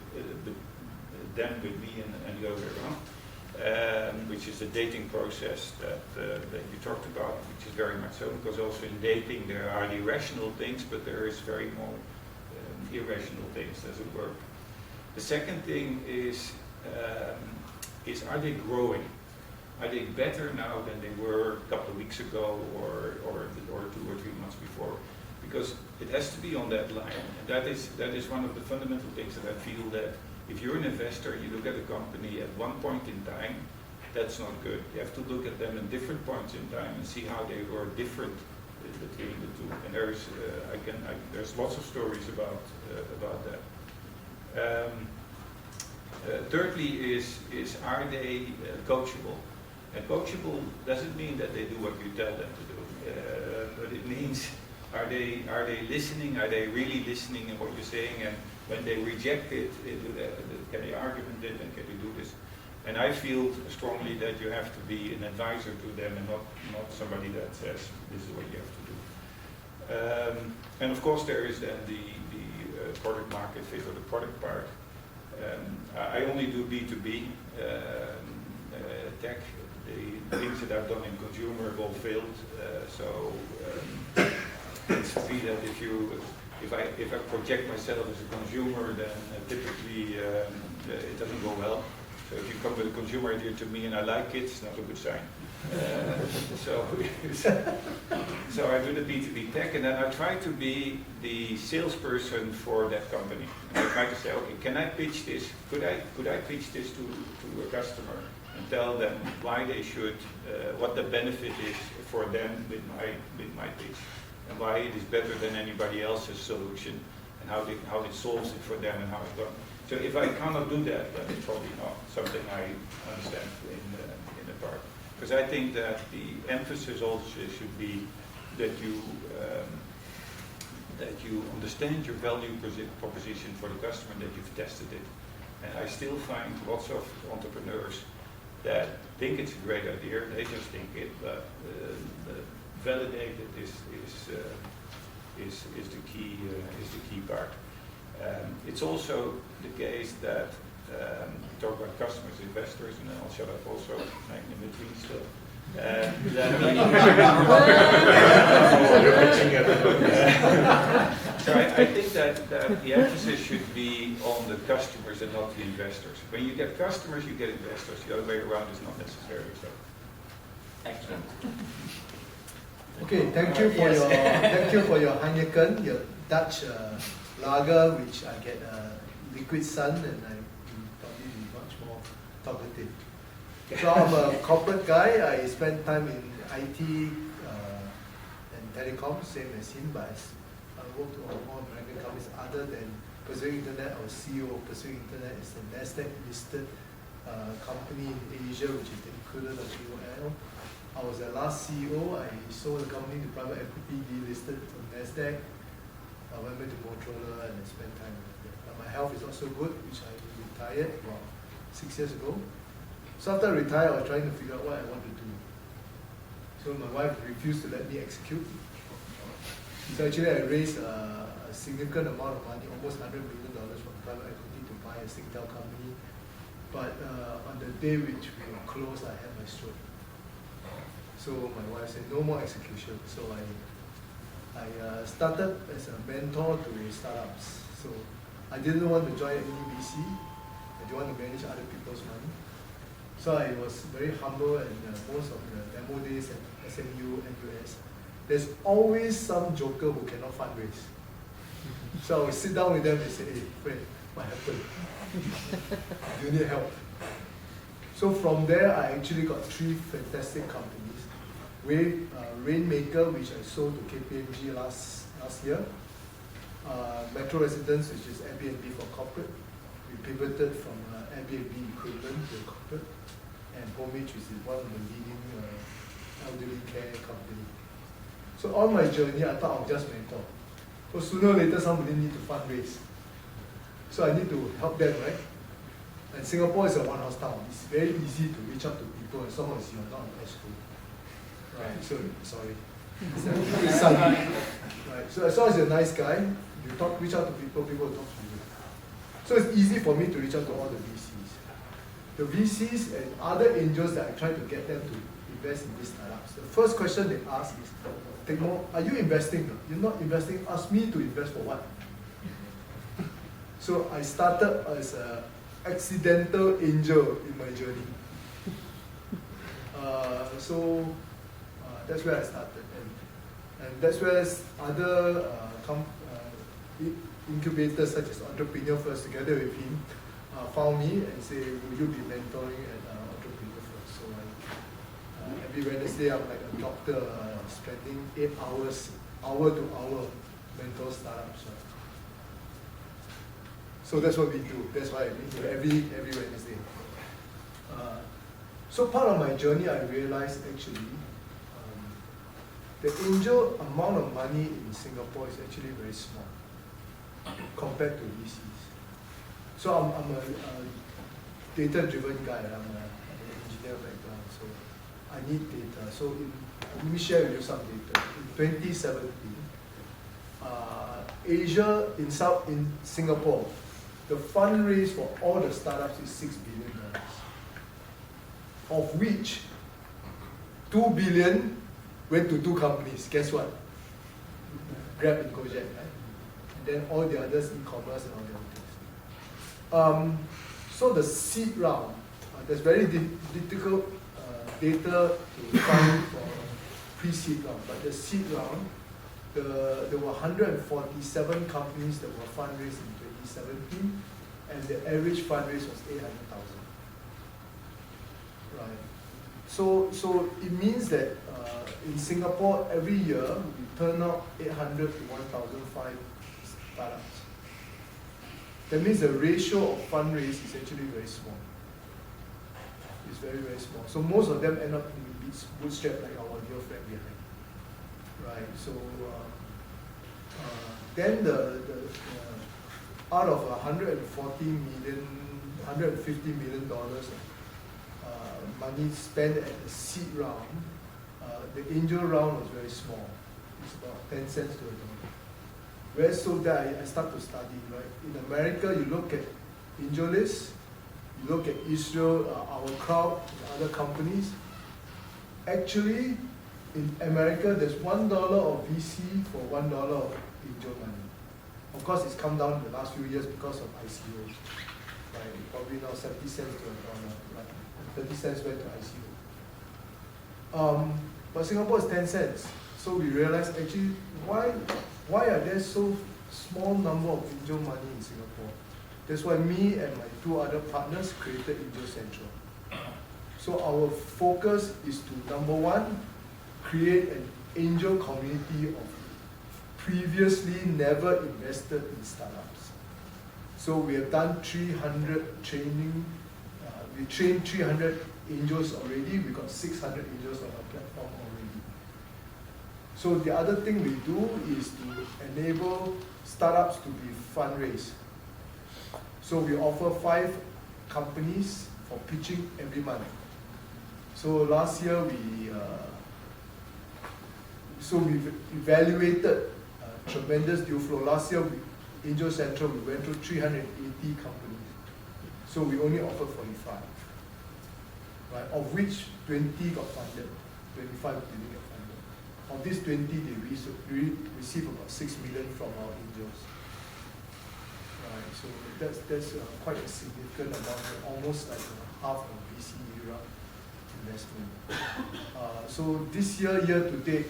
them, with me, and the other way around, which is the dating process that you talked about, which is very much so, because also in dating there are the rational things, but there is very more irrational things, as it were. The second thing is are they growing? Are they better now than they were a couple of weeks ago, or 2 or 3 months before? Because it has to be on that line. And that is one of the fundamental things that I feel that if you're an investor, you look at a company at one point in time, that's not good. You have to look at them at different points in time and see how they were different between the two. And there's lots of stories about that. Thirdly is are they coachable? And coachable doesn't mean that they do what you tell them to do, but it means are they listening? Are they really listening in what you're saying? And when they reject it, can they argument it and can they do this? And I feel strongly that you have to be an advisor to them and not somebody that says this is what you have to do. And of course there is then the product market fit or the product part. I only do B2B tech. The things that I've done in consumer have all failed. So it's to be that if I project myself as a consumer, then typically it doesn't go well. So if you come with a consumer idea to me and I like it, it's not a good sign. So I do the B2B tech, and then I try to be the salesperson for that company. And I try to say, okay, can I pitch this? Could I pitch this to a customer and tell them why they should, what the benefit is for them with my pitch, and why it is better than anybody else's solution, and how it solves it for them and how it's done. So if I cannot do that, then it's probably not something I understand in the part. Because I think that the emphasis also should be that you understand your value proposition for the customer and that you've tested it. And I still find lots of entrepreneurs that think it's a great idea. They just think it, but validated is the key part. It's also the case that talk about customers, investors, and then I'll shut up also in between still. So I think that the emphasis should be on the customers and not the investors. When you get customers, you get investors. The other way around is not necessarily so.
Excellent.
Okay, thank you for your Heineken, your Dutch lager, which I get liquid sun, and I probably be much more talkative. So I'm a corporate guy. I spend time in IT and telecom, same as him, but I work on more American companies other than Pursuing Internet. I was CEO of Pursuing Internet. It's a NASDAQ listed company in Asia, which is included of AOL. I was the last CEO. I sold the company to private equity, delisted from NASDAQ. I went back to Motorola and I spent time with them. But my health is not so good, which I retired about 6 years ago. So after I retired, I was trying to figure out what I want to do. So my wife refused to let me execute. So actually I raised a significant amount of money, almost $100 million from private equity to buy a Singtel company. But on the day which we were closed, I had my stroke. So my wife said, no more execution. So I started as a mentor to startups. So I didn't want to join any VC. I didn't want to manage other people's money. So I was very humble, and most of the demo days at SMU, NUS, there's always some joker who cannot fundraise. So I would sit down with them and say, hey, friend, what happened? You need help. So from there, I actually got 3 fantastic companies. Rainmaker, which I sold to KPMG last year. Metro Residence, which is Airbnb for corporate. We pivoted from Airbnb equivalent to corporate. And Homage, which is one of the leading elderly care company. So on my journey, I thought I was just mentor. So sooner or later, somebody need to fundraise. So I need to help them, right? And Singapore is a one-house town. It's very easy to reach out to people as long as you're not an escrow. Right, so, sorry. Right, so as long as you're a nice guy, you reach out to people, people will talk to you. So it's easy for me to reach out to all the VCs. The VCs and other angels that I try to get them to invest in these startups. The first question they ask is, are you investing? You're not investing, ask me to invest for what? So I started as an accidental angel in my journey. That's where I started. And that's where other incubators such as Entrepreneur First, together with him, found me and say, will you be mentoring at Entrepreneur First? So every Wednesday I'm like a doctor, spending 8 hours, hour to hour, mentor startups. So that's what we do. That's why I meet every Wednesday. So part of my journey, I realized actually the angel amount of money in Singapore is actually very small compared to VCs. So I'm a data-driven guy. I'm an engineer background, so I need data. So let me share with you some data. In 2017, Asia in Singapore, the fundraise for all the startups is $6 billion, of which $2 billion went to 2 companies. Guess what? Grab and Gojek, right? And then all the others, e-commerce and all the other things. So the seed round, there's very difficult data to find for pre-seed round, but the seed round, there were 147 companies that were fundraised in 2017, and the average fundraise was 800,000. Right. So it means that in Singapore every year we turn out 800 to 1,005 startups. That means the ratio of fundraise is actually very small. It's very, very small. So most of them end up in bootstrap like our dear friend behind. Right. So then out of $150 million money spent at the seed round, the angel round was very small. It's about 10 cents to $1. Whereas so that I start to study, right? In America, you look at AngelList, you look at Israel, our crowd, other companies. Actually, in America, there's $1 of VC for $1 of angel money. Of course, it's come down in the last few years because of ICOs. Right? Probably now 70 cents to $1. Right? 30 cents went to ICO. But Singapore is 10 cents. So we realized actually why are there so small number of angel money in Singapore? That's why me and my 2 other partners created Angel Central. So our focus is to, number 1, create an angel community of previously never invested in startups. So we have done 300 training. We trained 300 angels already. We got 600 angels on our platform already. So the other thing we do is to enable startups to be fundraised. So we offer 5 companies for pitching every month. So last year we evaluated tremendous deal flow. Last year, Angel Central, we went through 380 companies. So we only offered 45, right? Of which 20 got funded, 25 didn't get funded. Of these 20, they received about 6 million from our angels. Right, so that's quite a significant amount, almost like half of VC era investment. So this year to date,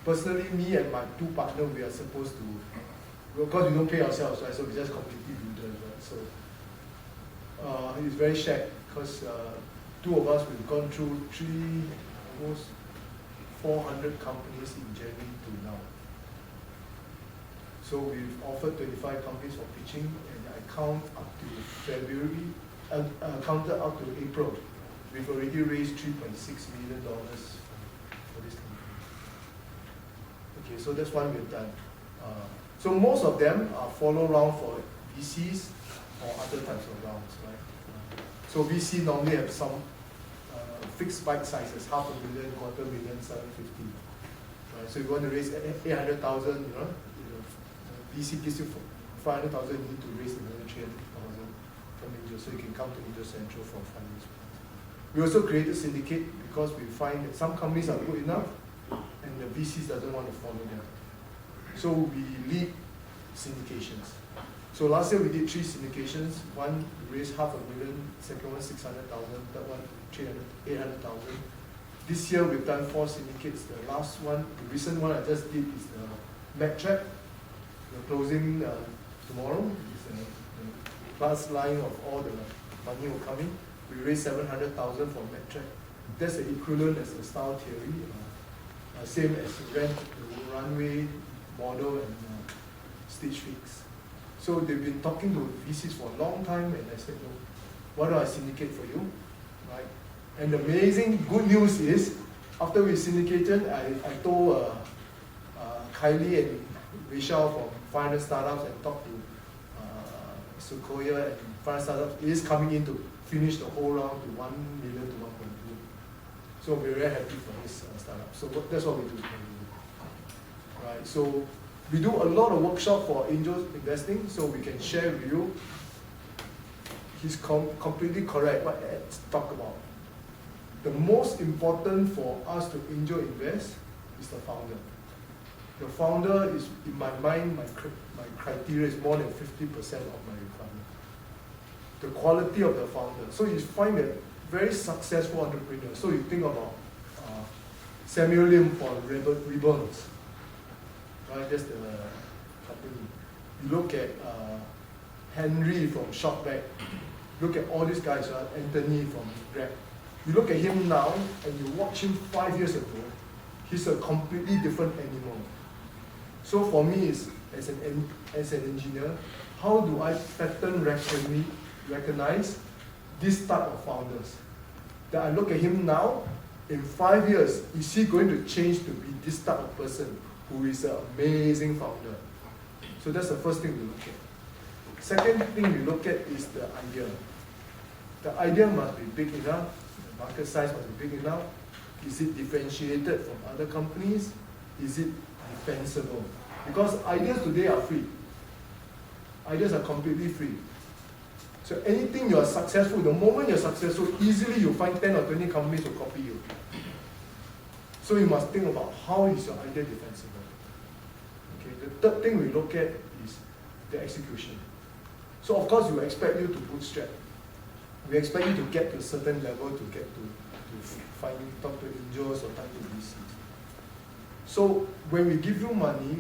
personally, me and my 2 partners, we are supposed to, because we don't pay ourselves, right? So we just completely do that, right? So it's very shared because 2 of us, we've gone through almost 400 companies in January to now. So we've offered 25 companies for pitching, and I count up to February, counted up to April. We've already raised $3.6 million for this company. Okay, so that's one we've done. So most of them are follow round for VCs or other types of rounds, right? So VC normally have some fixed bite sizes, $500,000, $250,000, $750,000. Right? So if you want to raise 800,000, VC gives you 500,000, you need to raise another 300,000 from Angel, so you can come to Angel Central for fundraising. We also created syndicate because we find that some companies are good enough and the VCs doesn't want to follow them. So we lead syndications. So last year we did 3 syndications. One raised $500,000, second one 600,000, third one 800,000. This year we've done 4 syndicates. The last one, the recent one I just did is the MedTrack. We're closing tomorrow. It's the last line of all the money will come in. We raised 700,000 for MedTrack. That's the equivalent as the style theory. Same as rent, the runway model and stage fix. So they've been talking to VCs for a long time, and I said, no, why don't I syndicate for you, right? And the amazing good news is, after we syndicated, I told Kylie and Vishal from 500 Startups and talked to Sequoia and 500 Startups. It is coming in to finish the whole round to 1 million to 1.2. So we're very happy for this startup. So that's what we do. Right. So we do a lot of workshop for angel investing, so we can share with you. He's completely correct what Ed talked about. The most important for us to angel invest is the founder. The founder is, in my mind, my criteria is more than 50% of my requirement. The quality of the founder. So you find a very successful entrepreneur. So you think about Samuel Lim for Ribbons. Right, that's the company. You look at Henry from Shopback. Look at all these guys, right? Anthony from Grab. You look at him now and you watch him 5 years ago, he's a completely different animal. So for me, is as an engineer, how do I pattern recognize this type of founders? That I look at him now, in 5 years, is he going to change to be this type of person who is an amazing founder? So that's the first thing we look at. Second thing we look at is the idea. The idea must be big enough, the market size must be big enough. Is it differentiated from other companies? Is it defensible? Because ideas today are free. Ideas are completely free. So anything you are successful, the moment you're successful, easily you find 10 or 20 companies will copy you. So you must think about how is your idea defensible. Okay. The third thing we look at is the execution. So of course we expect you to bootstrap. We expect you to get to a certain level to get to talk to angels or talk to VCs. So when we give you money,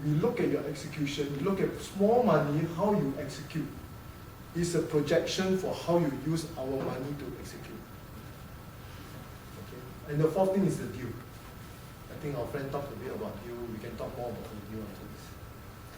we look at your execution, we look at small money, how you execute. It's a projection for how you use our money to execute. Okay. And the fourth thing is the deal. I think our friend talked a bit about deal. We can talk more about the deal after this.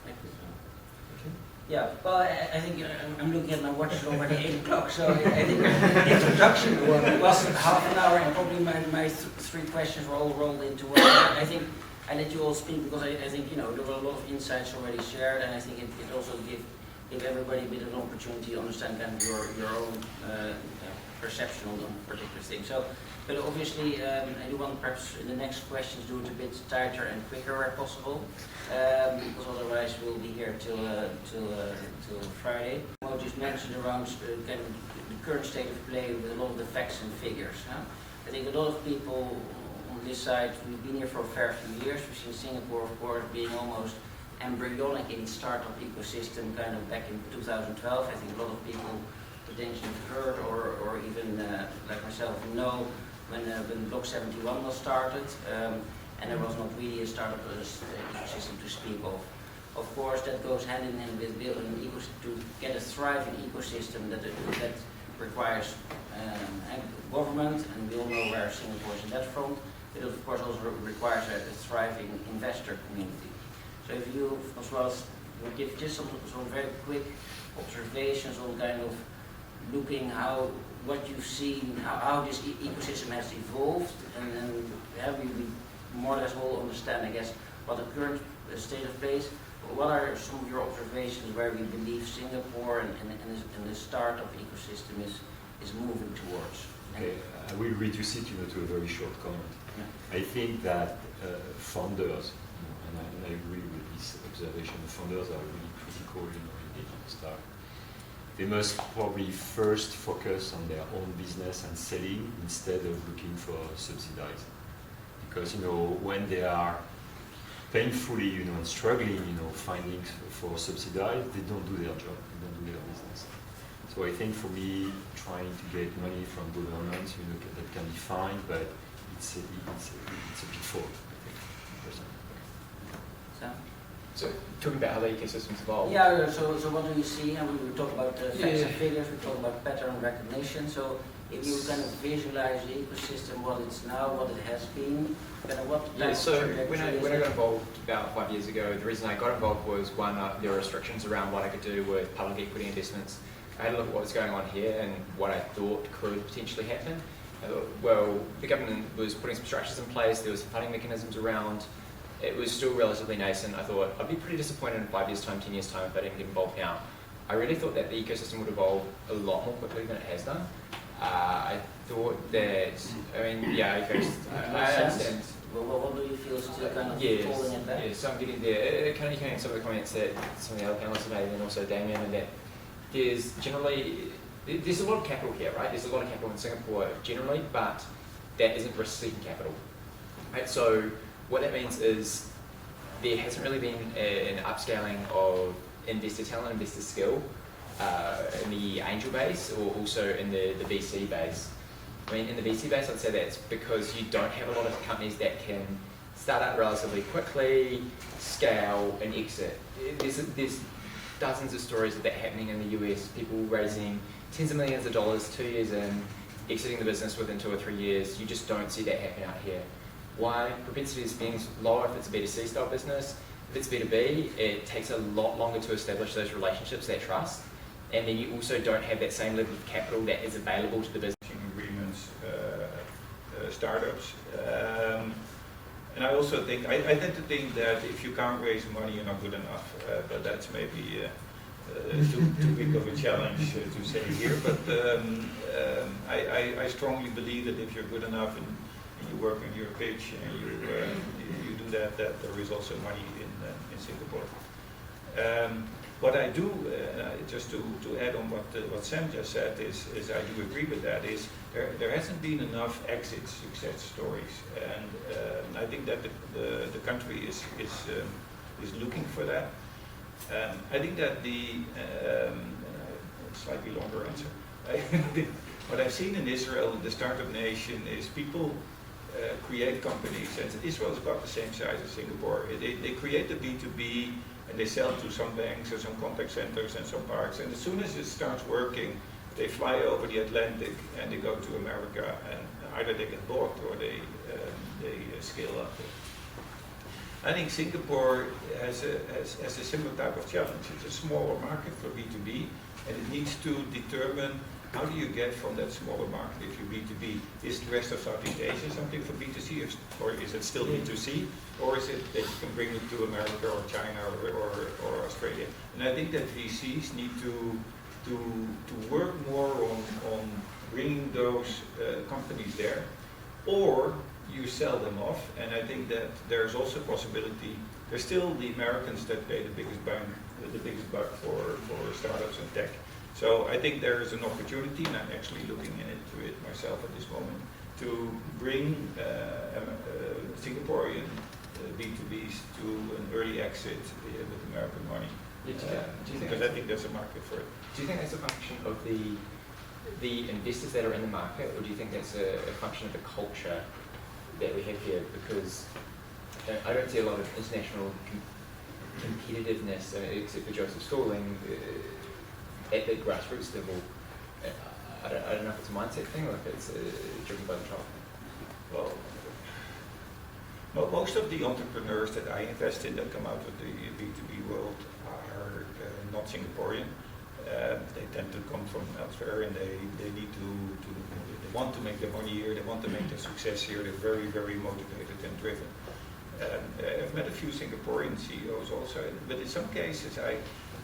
Okay.
Yeah, well, I think I'm looking at my watch, it's already 8 o'clock, so I think the introduction was half an hour, and probably my three questions were all rolled into one. I think I let you all speak because I think, there were a lot of insights already shared, and I think it also give everybody a bit of an opportunity to understand kind of your own perception on particular things. So, but obviously, I do want perhaps in the next questions do it a bit tighter and quicker where possible, because otherwise we'll be here till Friday. What just mentioned around kind of the current state of play with a lot of the facts and figures. Huh? I think a lot of people on this side, we've been here for a fair few years. We've seen Singapore, of course, being almost embryonic in its startup ecosystem kind of back in 2012. I think a lot of people potentially heard or even like myself know when Block 71 was started, and there was not really a startup ecosystem to speak of. Of course, that goes hand in hand with building an ecosystem. To get a thriving ecosystem that requires government, and we all know where Singapore is in that front. It of course also requires a thriving investor community. So if you, as well as, would give just some very quick observations on kind of looking what you've seen, how this ecosystem has evolved, and then we more or less all understand, I guess, what the current state of play is. What are some of your observations where we believe Singapore and the startup ecosystem is moving towards?
Okay, I will reduce it to a very short comment.
Yeah.
I think that founders, and I agree with this observation, the founders are really critical in getting started. They must probably first focus on their own business and selling instead of looking for subsidies. Because when they are painfully and struggling finding for subsidies, they don't do their job, they don't do their business. So I think for me, trying to get money from government, that can be fine, but it's a pitfall, I think, personally.
So talking about how the ecosystems evolve.
Yeah, so what do you see? And we talk about facts and figures, we talk about pattern recognition. So if you kind of visualize the ecosystem, what it's now, what it has been, kind of what type
so
of
when I got involved about 5 years ago, the reason I got involved was one, there were restrictions around what I could do with public equity investments. I had a look at what was going on here and what I thought could potentially happen. I thought, well, the government was putting some structures in place, there was funding mechanisms around. It was still relatively nascent. I thought I'd be pretty disappointed in 5 years' time, 10 years' time if I didn't get involved now. I really thought that the ecosystem would evolve a lot more quickly than it has done. I thought that, I understand.
Well, what do you feel is still kind of holding it back?
Yes, so I'm getting there. Kind of some of the comments that some of the other panelists have made, and also Damien, and that there's a lot of capital here, right? There's a lot of capital in Singapore generally, but that isn't risk-seeking capital. Right? So what that means is there hasn't really been an upscaling of investor talent, investor skill in the angel base, or also in the VC base. I mean, in the VC base, I'd say that's because you don't have a lot of companies that can start up relatively quickly, scale, and exit. There's dozens of stories of that happening in the US, people raising tens of millions of dollars 2 years in, exiting the business within 2 or 3 years. You just don't see that happen out here. Why? Propensity to spend is lower if it's a B2C style business. If it's B2B, it takes a lot longer to establish those relationships, that trust, and then you also don't have that same level of capital that is available to the business.
Agreements, startups, and I also think, I tend to think that if you can't raise money, you're not good enough, but that's maybe too big of a challenge to say here, but I strongly believe that if you're good enough and you work on your pitch and you do that there is also money in Singapore. What I do, just to add on what Sam just said, is I do agree with that, is there hasn't been enough exit success stories, and I think that the country is looking for that. I think that the slightly longer answer. What I've seen in Israel, the startup nation, is people create companies, and Israel is about the same size as Singapore. They create the B2B, and they sell to some banks or some contact centers and some parks, and as soon as it starts working, they fly over the Atlantic and they go to America, and either they get bought or they scale up. I think Singapore has a similar type of challenge. It's a smaller market for B2B, and it needs to determine how do you get from that smaller market, if you're B2B, is the rest of Southeast Asia something for B2C, or is it still B2C, or is it that you can bring it to America or China or Australia? And I think that VCs need to work more on bringing those companies there, or you sell them off. And I think that there's also a possibility. There's still the Americans that pay the biggest buck for startups and tech. So I think there is an opportunity, and I'm actually looking into it myself at this moment, to bring Singaporean B2Bs to an early exit with American money.
Yeah, do you think
Because I think there's a market for it.
Do you think that's a function of the investors that are in the market, or do you think that's a function of the culture that we have here? Because I don't see a lot of international competitiveness, except for Joseph Schooling, at the grassroots level. I don't know if it's a mindset thing or if it's driven by the top.
Well, most of the entrepreneurs that I invest in that come out of the B2B world are not Singaporean. They tend to come from elsewhere, and they need they want to make their money here, they want to make their success here, they're very, very motivated and driven. I've met a few Singaporean CEOs also, but in some cases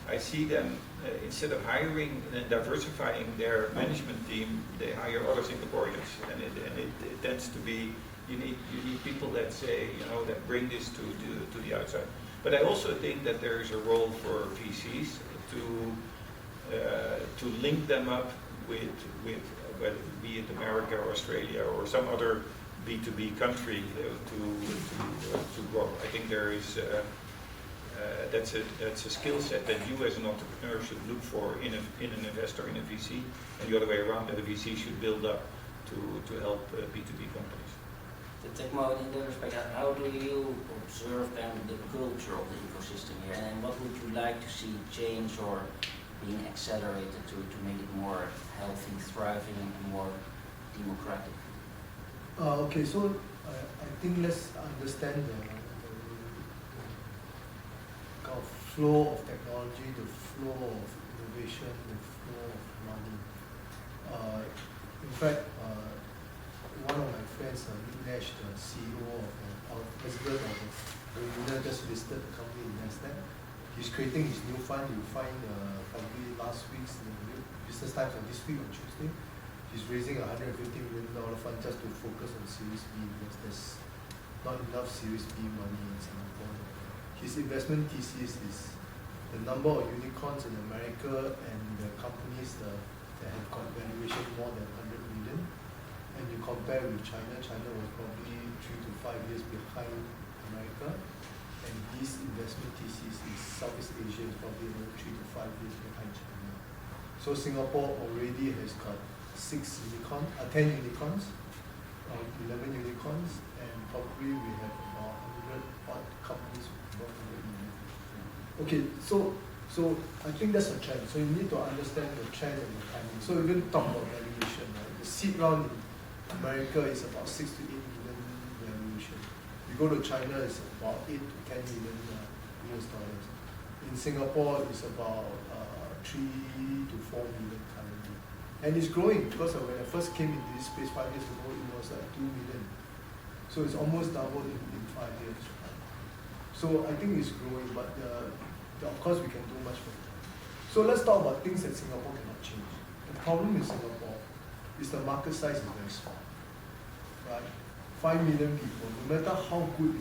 I see them, instead of hiring and diversifying their management team, they hire other Singaporeans, and it tends to be, you need people that say, that bring this to the outside. But I also think that there is a role for VCs to link them up with whether it be it America or Australia or some other B2B country to grow. I think there is that's a skill set that you as an entrepreneur should look for in an investor, in a VC, and the other way around, that a VC should build up to help B2B companies.
Tekmo, in that respect, how do you observe the culture of the ecosystem here, and what would you like to see change or being accelerated to make it more healthy, thriving, and more democratic?
Okay, so I think let's understand the kind of flow of technology, the flow of innovation, the flow of money. In fact, one of my friends, Nash, the CEO of president of the Bermuda, just listed the company in NASDAQ. He's creating his new fund. You'll find probably last week's Business Times on this week on Tuesday. He's raising a $150 million fund just to focus on Series B because there's not enough Series B money in Singapore. His investment thesis is the number of unicorns in America and the companies that have got valuation more than 100 million. And you compare with China, China was probably 3 to 5 years behind America. And his investment thesis is Southeast Asia is probably about 3 to 5 years behind China. So Singapore already has got 10 unicorns, 11 unicorns, and probably we have about 100 odd companies with about 100 million. Okay, so I think that's a trend. So you need to understand the trend and the timing. So we're going to talk about valuation, right? The seed round in America is about 6 to 8 million valuation. You go to China, it's about 8 to 10 million US dollars. In Singapore, it's about 3 to 4 million currently. And it's growing because when I first came into this space 5 years ago, it was like 2 million. So it's almost doubled in 5 years. Right? So I think it's growing, but of course we can do much better. So let's talk about things that Singapore cannot change. The problem in Singapore is the market size is very small. Right? 5 million people, no matter how good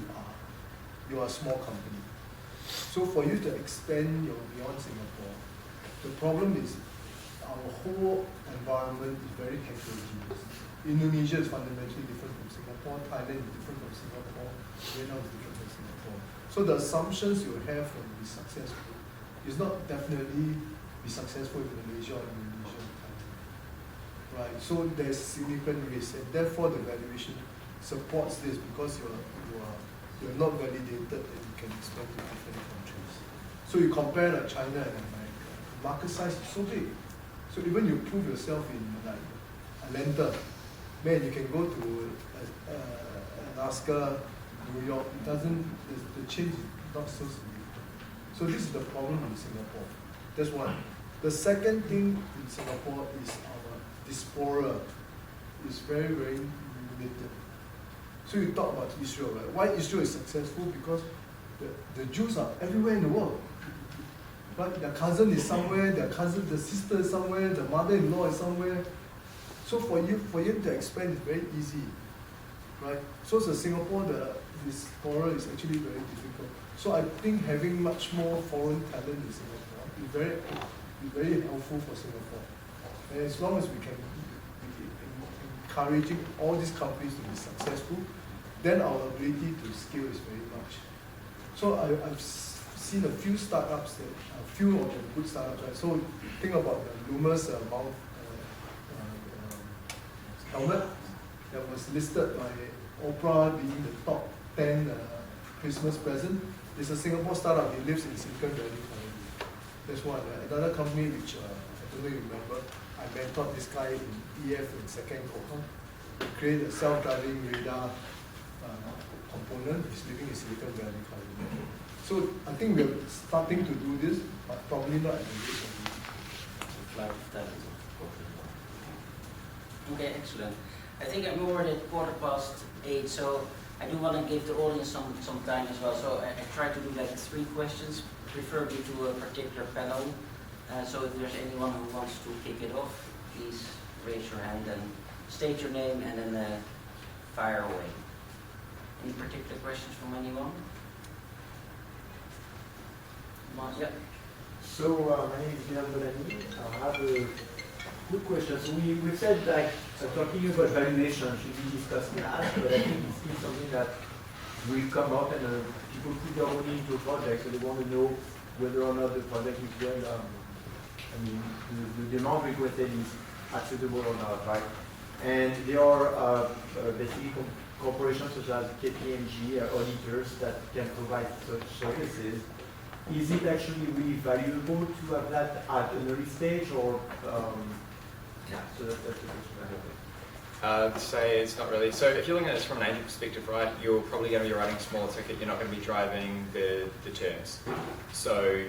you are a small company. So for you to expand beyond Singapore, the problem is our whole environment is very heterogeneous. Indonesia is fundamentally different from Singapore, Thailand is different from Singapore, Vietnam is different from Singapore. So the assumptions you have to be successful is not definitely be successful in Malaysia or Indonesia or Thailand. Right? So there's significant risk, and therefore the valuation supports this because you're not validated that you can expand to different countries. So you compare like China and America, the market size is so big. So even you prove yourself in like Atlanta, man, you can go to Alaska, New York, it doesn't, the change is not so significant. So this is the problem in Singapore. That's one. The second thing in Singapore is our diaspora is very, very limited. So you talk about Israel, right? Why Israel is successful? Because the Jews are everywhere in the world. Right? Their cousin is somewhere, the sister is somewhere, the mother-in-law is somewhere. So for you to expand is very easy. Right? So the Singapore, this diaspora is actually very difficult. So I think having much more foreign talent in Singapore is very helpful for Singapore. And as long as we can be encouraging all these companies to be successful, then our ability to scale is very much. So I've seen a few startups, a few of the good startups. Right? So think about the Loomis mount helmet that was listed by Oprah being the top 10 Christmas present. It's a Singapore startup. It lives in Silicon Valley currently. That's one. Another company which I don't know if you remember, I mentored this guy in EF in second cohort. He created a self-driving radar component. He's living in Silicon Valley currently. So I think we're starting to do this, but probably not at the rate of
Life talent. Okay, excellent. I think I'm already at 8:15, so I do want to give the audience some time as well. So I try to do like 3 questions, preferably to a particular panel. So if there's anyone who wants to kick it off, please raise your hand and state your name and then fire away. Any particular questions from anyone? Yeah.
So my name is Bilal Bolani. I have a good question. So we said like talking about valuation should be discussed last, but I think it's still something that will come up and people put their money into a project, so they want to know whether or not the project is well, the amount requested is acceptable or not, right? And there are basically corporations such as KPMG auditors that can provide such services. Is it actually really valuable to have that at an early stage, or so that's the question I have.
I'd say it's not really. So if you're looking at this from an agent perspective, right, you're probably going to be writing smaller ticket. You're not going to be driving the terms. So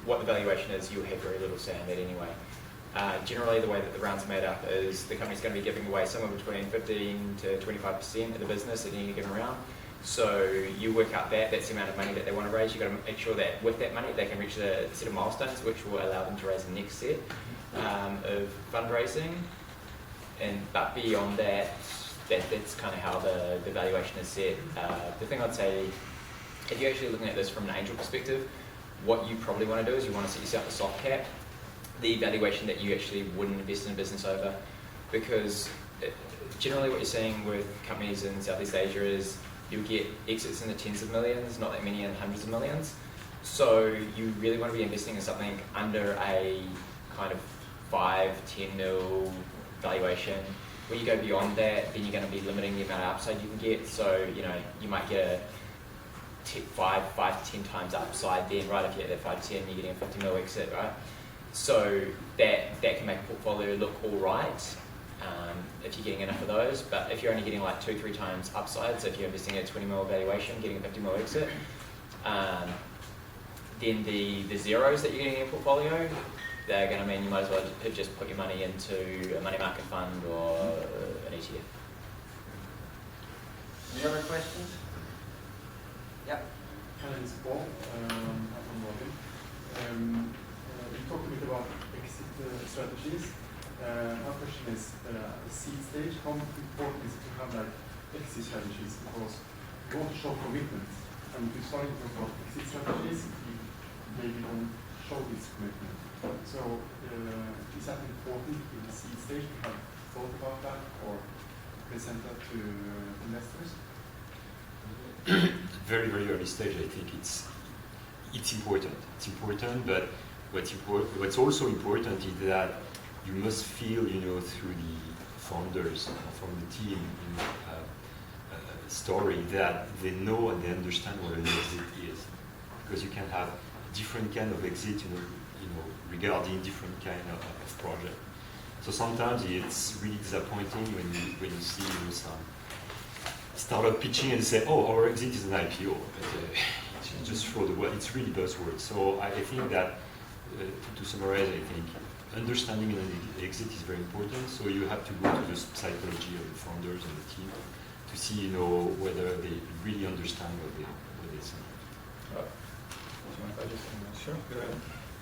what the valuation is, you'll have very little say in that anyway. Generally, the way that the round's made up is the company's going to be giving away somewhere between 15 to 25% of the business at any given round. So you work out that's the amount of money that they want to raise. You've got to make sure that with that money they can reach a set of milestones which will allow them to raise the next set of fundraising. But beyond that, that's kind of how the valuation is set. The thing I'd say, if you're actually looking at this from an angel perspective, what you probably want to do is you want to set yourself a soft cap, the valuation that you actually wouldn't invest in a business over, because generally what you're seeing with companies in Southeast Asia is you'll get exits in the tens of millions, not that many in hundreds of millions. So you really want to be investing in something under a kind of 5-10 mil valuation. When you go beyond that, then you're going to be limiting the amount of upside you can get. So you might get a 5 to 10 times upside then, right? If you get that 5 to 10, you're getting a 50 mil exit, right? So that can make a portfolio look all right. If you're getting enough of those, but if you're only getting like 2-3 times upside, so if you're investing at 20 mil valuation, getting a 50 mil exit, then the zeros that you're getting in your portfolio, they're going to mean you might as well just put your money into a money market fund or an ETF.
Any other questions? Yeah.
My name is Paul. I'm from Onboarding. You talked a bit about exit strategies. My question is, at the seed stage, how important is it to have like exit strategies? Because you want to show commitment, and if you're starting to talk about exit strategies, you maybe don't show this commitment. So is that important in the seed stage to have thought about that or present that to investors?
Very, very early stage, I think it's important. It's important, but what's also important is that you must feel, through the founders from the team story that they know and they understand what an exit is, because you can have different kind of exit, regarding different kind of project. So sometimes it's really disappointing when you see some startup pitching and say, oh, our exit is an IPO. But, just throw the word, it's really buzzword. So I think that, to summarize, I think understanding an exit is very important. So you have to go to the psychology of the founders and the team to see, whether they really understand what they say.
Sure.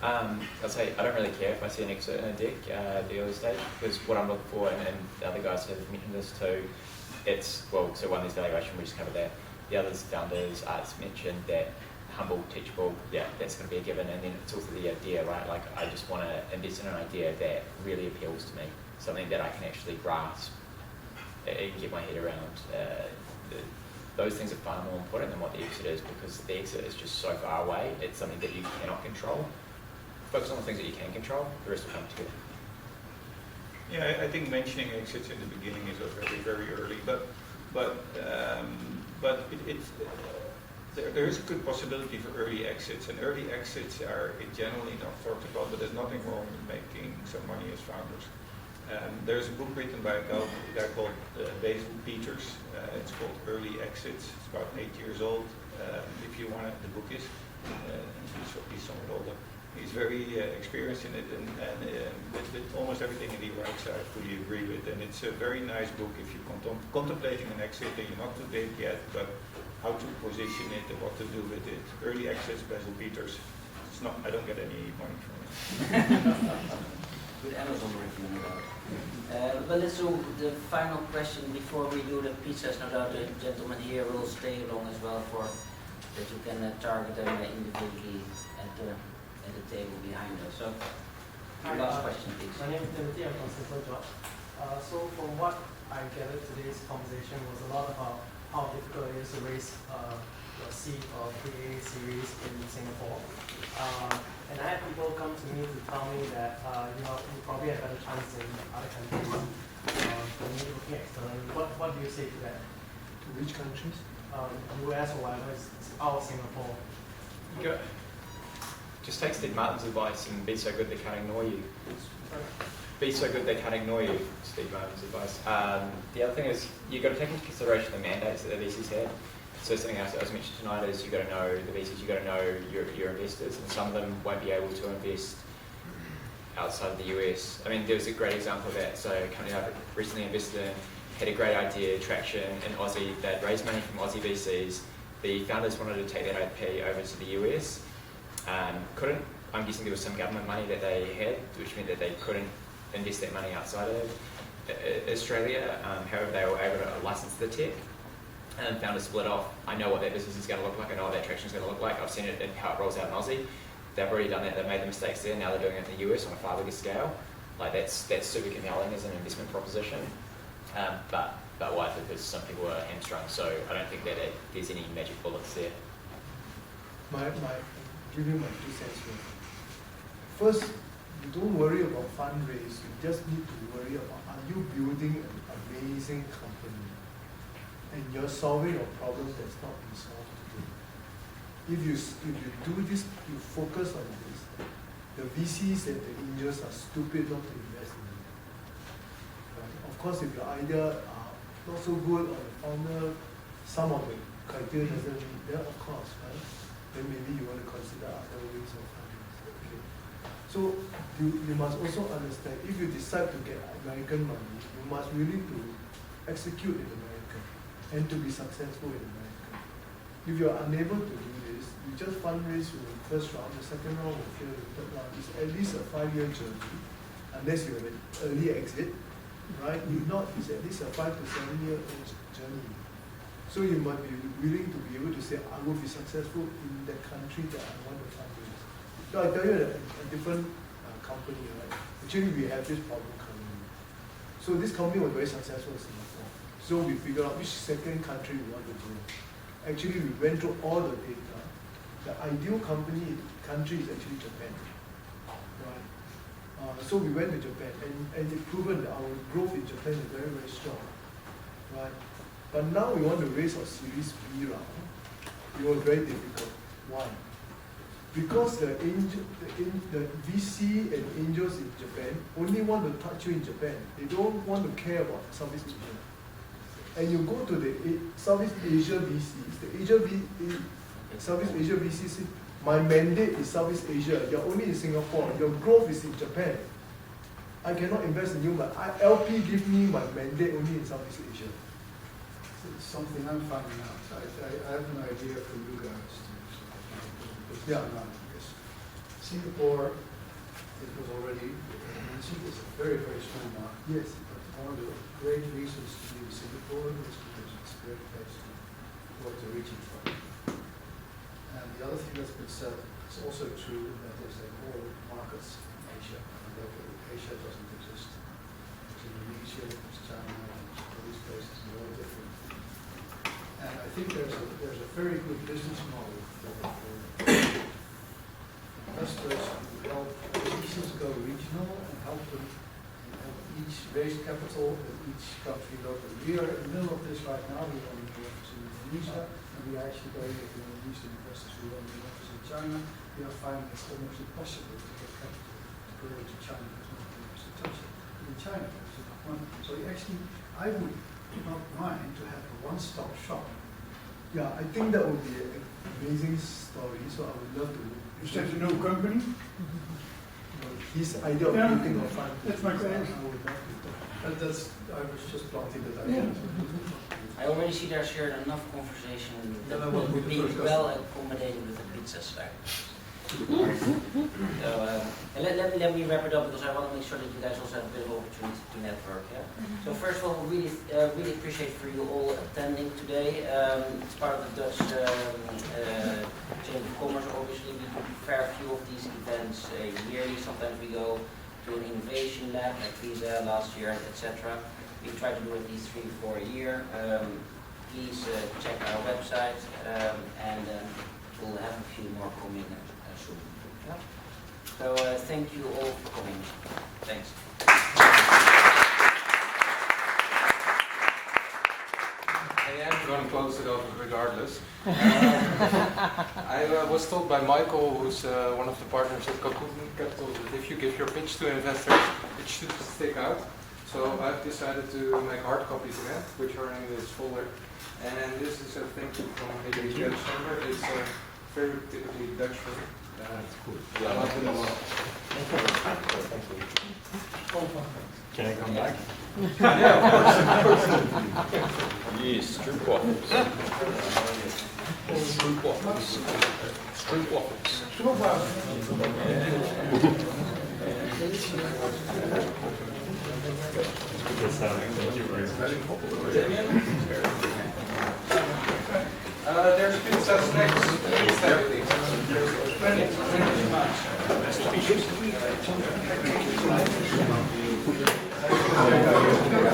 I'll say I don't really care if I see an exit in a deck at the early stage, because what I'm looking for, and the other guys have mentioned this too, it's, well, so one, there's valuation, we just covered that. The others, founders, Art's mentioned that humble, teachable, yeah, that's going to be a given. And then it's also the idea, right? Like, I just want to invest in an idea that really appeals to me, something that I can actually grasp and get my head around. Those things are far more important than what the exit is, because the exit is just so far away. It's something that you cannot control. Focus on the things that you can control, the rest will come together.
Yeah, I think mentioning exits in the beginning is very, very early, but there is a good possibility for early exits, and early exits are generally not talked about, but there's nothing wrong with making some money as founders. There's a book written by a guy called Basil Peters. It's called Early Exits. It's about 8 years old. If you want it, the book is. He's somewhat older. He's very experienced in it, and with almost everything that he writes, I fully agree with. And it's a very nice book if you're contemplating an exit and you're not too big yet, but how to position it and what to do with it. Early Exits, Basil Peters. It's not. I don't get any money from it.
Good Amazon review, no doubt. But let's do the final question before we do the pizzas. No doubt the gentleman here will stay along as well, for that you can target them individually at the table behind us. So, last question, please.
My name is Timothy. I'm from Simple Job. So, from what I gathered today's conversation was a lot about how difficult it is to raise your seed or pre-A series in Singapore. And I had people come to me to tell me that you probably have better chance in other countries. For me, looking externally, what do you say to that?
To which countries?
US or whatever is out of Singapore.
Just take Steve Martin's advice and be so good they can't ignore you. Be so good they can't ignore you, Steve Martin's advice. The other thing is, you've got to take into consideration the mandates that the VCs have. So something else that was mentioned tonight is you've got to know the VCs, you've got to know your investors, and some of them won't be able to invest outside of the US. I mean, there was a great example of that. So a company I've recently invested in had a great idea, traction in Aussie. They'd raised money from Aussie VCs. The founders wanted to take that IP over to the US. Couldn't. I'm guessing there was some government money that they had, which meant that they couldn't invest that money outside of Australia. However, they were able to license the tech. And founders split off. I know what that business is going to look like. I know what that traction is going to look like. I've seen it in how it rolls out in Aussie. They've already done that. They've made the mistakes there. Now they're doing it in the US on a far bigger scale. Like that's super compelling as an investment proposition. But why? Because some people are hamstrung. So I don't think that there's any magic bullets there.
Give you my 2 cents here. First, you don't worry about fundraise. You just need to worry about, are you building an amazing company? And you're solving a problem that's not been solved today. If you do this, you focus on this, the VCs and the angels are stupid not to invest in it. Right? Of course, if your idea are not so good, or the founder, some of the criteria doesn't meet, then of course, right? Then maybe you want to consider other ways of fundraising. Okay. So you must also understand, if you decide to get American money, you must really to execute in America and to be successful in America. If you are unable to do this, you just fundraise your first round, the second round will fail, the third round. It's at least a 5-year journey, unless you have an early exit, right? If not, it's at least a 5 to 7 year journey. So you must be willing to be able to say, I will be successful in the country that I want to fundraise. So I tell you a different company, right? Actually, we have this problem currently. So this company was very successful in Singapore. So we figured out which second country we want to go. Actually, we went through all the data. The ideal country is actually Japan. Right? So we went to Japan, and it's proven that our growth in Japan is very, very strong. Right? But now we want to raise our Series B round. It was very difficult. Why? Because the VC and angels in Japan only want to touch you in Japan. They don't want to care about Southeast Asia. and you go to the Southeast Asia VCs, Southeast Asia VCs say, my mandate is Southeast Asia, you're only in Singapore, your growth is in Japan. I cannot invest in you, but LP give me my mandate only in Southeast Asia.
It's something I'm finding out. I have an idea for you guys.
Yeah.
Because Singapore, it was already mentioned, is a very, very strong market.
Yes.
But one of the great reasons to be in Singapore is because it's a great place to work the region from. And the other thing that's been said is also true that there's more markets in Asia. And that Asia doesn't exist. There's Indonesia, there's China, all these places are all different. And I think there's a very good business model for investors who help businesses go regional and help them and each raise capital in each country locally. We are in the middle of this right now. We want to go to Indonesia, and we are actually going to Indonesian investors who want to go to China. We are finding it's almost impossible to get capital to go into China because nobody wants to touch it. But in China, there's enough money. So actually, I would not mind to have a one-stop shop.
Yeah, I think that would be an amazing story, so I would love to.
Is that a new company?
His idea of
Yeah,
building a fund.
that's my question.
I would love to. I was just planting that idea.
I already see there's here enough conversation that
Yeah, well,
would be
with the
well accommodated with the pizza stack. So let me wrap it up because I want to make sure that you guys also have a bit of opportunity to network. Yeah. So first of all, really appreciate for you all attending today. It's part of the Dutch Chamber of Commerce. Obviously, we do a fair few of these events yearly. Sometimes we go to an innovation lab like Visa last year, etc. We try to do at least 3 or 4 a year. Please check our website and we'll have a few more coming soon. Yeah? So thank you all for coming. Thanks.
I am going to close it off regardless. I was told by Michael, who's one of the partners at Cocoon Capital, that if you give your pitch to investors, it should stick out. So I've decided to make hard copies again, which are in this folder. And this is a thank you from ADB Dutch Chamber. It's a very typically Dutch thing. That's cool. I like it a lot. Thank you.
Can I come back?
Yeah, of course.
Yes, true waffles. True waffles. True waffles.
Thank you very much.
There's pizza snacks. Thank you.